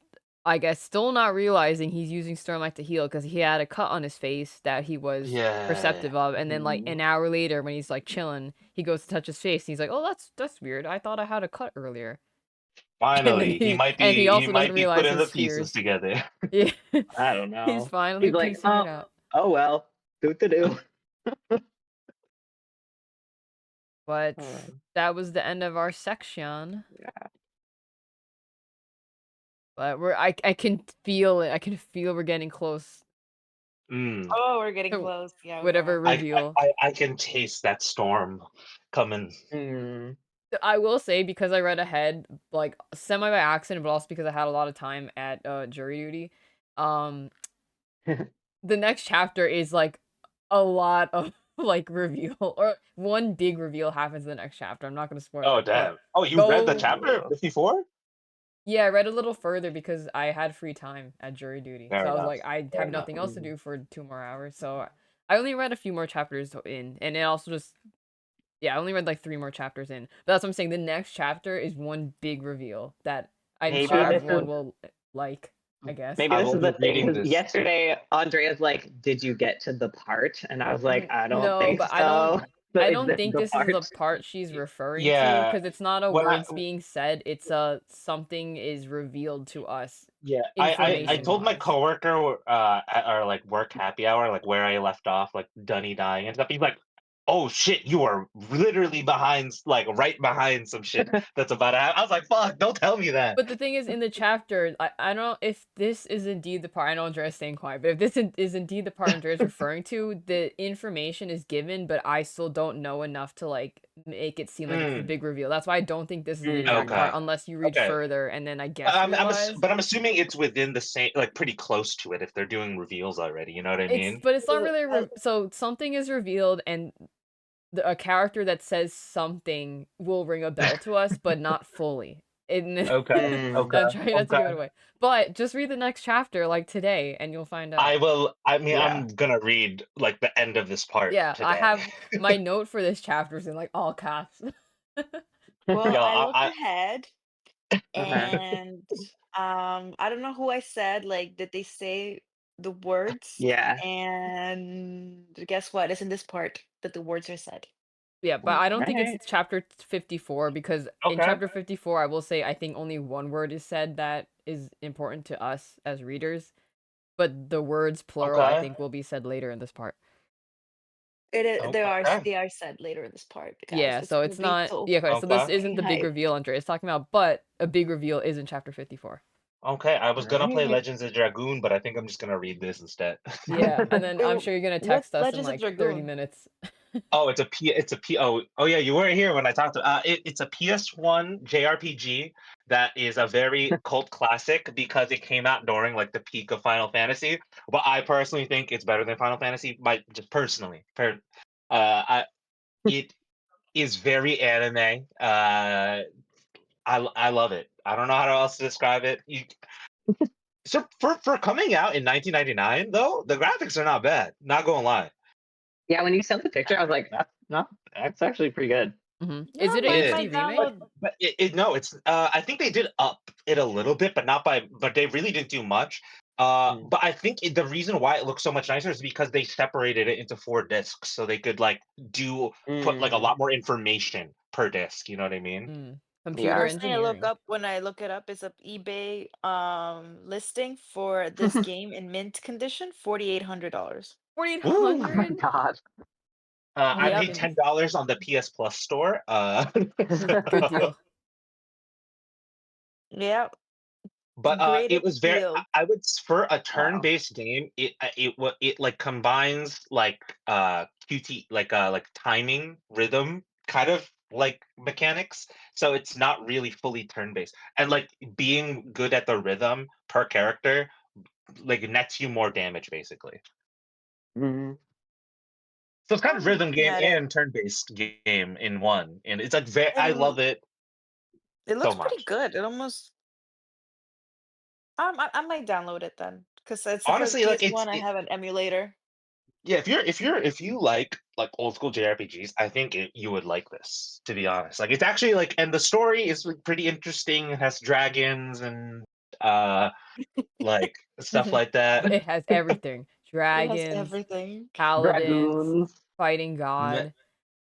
I guess, still not realizing he's using Stormlight to heal because he had a cut on his face that he was Yeah. perceptive of, and then like Mhm. an hour later, when he's like chilling, he goes to touch his face, and he's like, "Oh, that's weird. I thought I had a cut earlier." And then Finally, he he also doesn't might be realize putting the his pieces tears. together. Yeah, I don't he's know. finally He's like, piecing it out. oh well, do to do. But that was the end of our section. Yeah. But I can feel it. I can feel we're getting close Mm. Oh, we're getting to close. Yeah, we whatever are. reveal. I can taste that storm coming. Mm. I will say, because I read ahead, like semi by accident, but also because I had a lot of time at jury duty. Um, the next chapter is like a lot of like reveal, or one big reveal happens in the next chapter. I'm not gonna spoil Oh it, but damn! Oh, you read the go. chapter 54? Yeah, I read a little further because I had free time at jury duty. Fair So I was enough. like, I Fair have enough. nothing else to Mm. do for 2 more hours. So I only read a few more chapters in, and it also just, yeah, I only read like 3 more chapters in. But that's what I'm saying. The next chapter is one big reveal that I'm sure Maybe this everyone is will like, I guess. maybe I this will is be the thing. reading 'Cause this. yesterday, Andrea's like, "Did you get to the part?" And I was like, "I don't No, think but I don't. so." I don't think the this is the part. part she's referring to Yeah. because it's not a What I words being said. It's a something is revealed to us Yeah, I information told my wise. coworker at our like work happy hour, like where I left off, like Dunny dying and stuff. He's like, "Oh shit, you are literally behind, like right behind some shit that's about to happen." I was like, "Fuck, don't tell me that." But the thing is, in the chapter, I don't know if this is indeed the part. I know Andrea's staying quiet, but if this is indeed the part Andrea's referring to, the information is given, but I still don't know enough to like make it seem like it's the Mm, big reveal. That's why I don't think this is the exact Mm. part, okay, unless you read okay. further and then I guess realize. But I'm assuming it's within the same, like pretty close to it if they're doing reveals already. You know what I It's mean? but it's not So, really so something is revealed and a character that says something will ring a bell to us, but not fully. And Okay, Mm. okay, I'm trying not to give it okay. away. But just read the next chapter like today and you'll find out. I will. I mean, Yeah. I'm gonna read like the end of this part Yeah, I today. have my note for this chapter is in like all caps. well, Yo, I looked I ahead Uh-huh. and I don't know who I said, like, did they say the words? Yeah. And guess what? It's in this part that the words are said. Yeah, but I don't think it's Alright. chapter 54 because in okay, chapter 54 I will say I think only one word is said that is important to us as readers, but the words plural I okay, think will be said later in this part. okay. They are said later in this part, guys. Yeah, It's so gonna it's be not so yeah, okay, so this Okay. isn't fucking the big hype. reveal Andre is talking about, but a big reveal is in chapter 54. Okay. I was gonna play Alright. Legends of Dragoon, but I think I'm just gonna read this instead. Yeah, and then I'm Wait, sure you're gonna what's text us in Legends of like 30 Dragoon? minutes. Oh, oh yeah, you weren't here when I talked to it's a PS1 JRPG that is a very cult classic because it came out during like the peak of Final Fantasy. But I personally think it's better than Final Fantasy, by just personally. I it is very anime. I love it. I don't know how else to describe it. So for coming out in 1999, though, the graphics are not bad. Not gonna lie, Yeah, when you sent the picture, I was like, that's actually pretty good. Yeah, Is it it an is. HD might remake? download. But no, it's I think they did up it a little bit, but not by but they really didn't do much. Mm. But I think the reason why it looks so much nicer is because they separated it into 4 discs, so they could like do put like a Mm. lot more information per disc. You know what I mean? Mm, computer Yeah. First thing I look engineering. up when I look it up is a eBay listing for this game in mint condition, $4,800. Oh my 4800? god. I Yep, paid $10 on the PS Plus store. good deal. Yeah, But it greatest was very. deal. I would for a Wow. turn-based game. It like combines like QT like timing, rhythm, kind of like mechanics. So it's not really fully turn-based, and like being good at the rhythm per character like nets you more damage basically. Mm. So it's kind of I'm rhythm looking game at it. and turn-based game in one, and it's like very. It I l- love it it so looks pretty much. good. It almost I might download it then, because it's for the Honestly, like PS1. I have an emulator. yeah, if you like old school JRPGs, I think you would like this. To be honest, like it's actually like, and the story is like pretty interesting. It has dragons and uh like stuff like that. It has everything. It has Dragons, everything. paladins, Dragoons. fighting Me- god.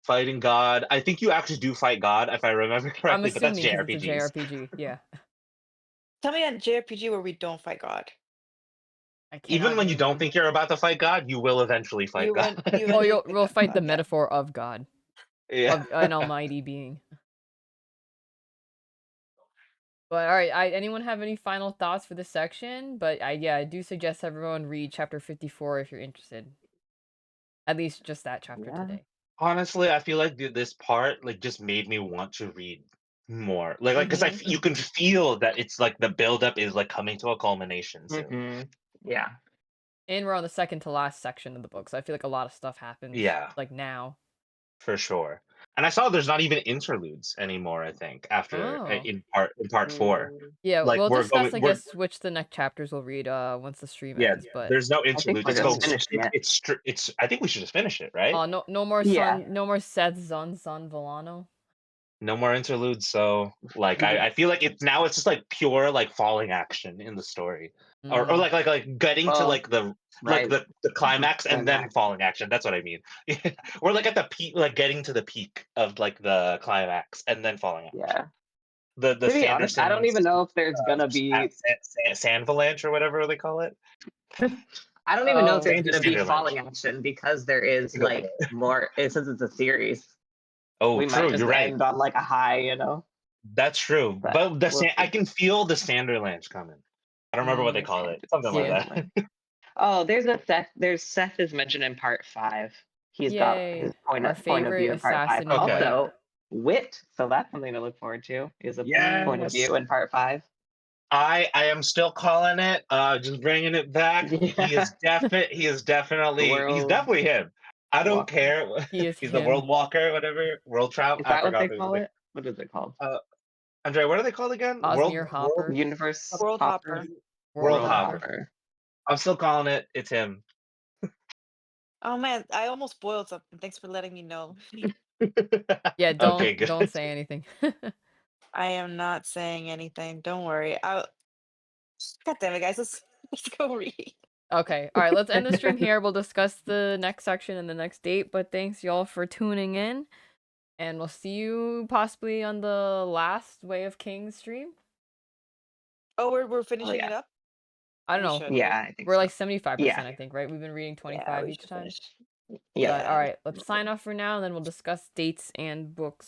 Fighting God. I think you actually do fight God if I remember I'm correctly, but that's assuming because it's a JRPGs. JRPG. Yeah. Tell me a JRPG where we don't fight God. I cannot Even when you name don't one. think you're about to fight God, you will eventually fight God. You Oh, eventually fight we'll God. fight the Okay. metaphor of God, Yeah. of an almighty being. But all right, anyone have any final thoughts for this section? But I do suggest everyone read chapter 54 if you're interested. At least just that chapter Yeah. today. Honestly, I feel like this part like just made me want to read more. Like because Mm-hmm. you can feel that it's like the buildup is like coming to a culmination soon. Hmm. Yeah. And we're on the second to last section of the book, so I feel like a lot of stuff happens Yeah, like now. for sure. And I saw there's not even interludes anymore, I think, after Oh. in part 4. Mm. Yeah, Like we'll we're discuss, going I we're guess, which the next chapters we'll read once the stream yeah, ends, but there's no I think interlude. we're It's just going finishing it. it's I think we should just finish it, right? no more Yeah. Seth Zun Villano. No more interludes. So like I feel like it's just like pure like falling action in the story. Or Mm. like getting to Well, like the right. the climax and then Climax. falling action. That's what I mean. We're like at the peak, like getting to the peak of like the climax and then falling action. Yeah. The To be honest, I don't Sanderson even know if there's gonna be. Sandvalanche or whatever they call it. I don't even know if there's Sandy gonna be Sanderlanche. falling action because there is You go for like it. more. Since it's a series, Oh, we might true. just You're right. end on like a high, you know. That's true. But But the we'll I see. can feel the Sanderlanche coming. I don't remember what they Mm. call it. Something like Yeah. that. Oh, there's a Seth. There's Seth is mentioned in part 5. He's got his Yay. point Our of view favorite in part 5. assassin in Okay. white. Also, Wit. So that's something to look forward to. Is a point of Yes. view in part 5. I am still calling it. Just bringing it back. He Yeah. is definitely he's World definitely him. I don't Walker. care. He is He's the him. world walker, whatever. World travel. Is I that what they forgot call it? What is it called? Andre, what are they called again? Osmere Hopper. Universe World Hopper. Hopper. World World Hopper. Hopper. I'm still calling it. It's him. Oh man, I almost spoiled something. Thanks for letting me know. Yeah, Okay, good. don't say anything. I am not saying anything. Don't worry. God damn it, guys. Let's go read. Okay, all right, let's end the stream here. We'll discuss the next section and the next date, but thanks y'all for tuning in, and we'll see you possibly on the last Way of Kings stream. Oh, we're finishing yeah. it up? I don't We know. should, Yeah, right? I think We're so. like 75%, Yeah. I think, right? We've been reading Yeah, 25 we each should time. finish. Yeah. But all right, let's sign off for now, and then we'll discuss dates and books.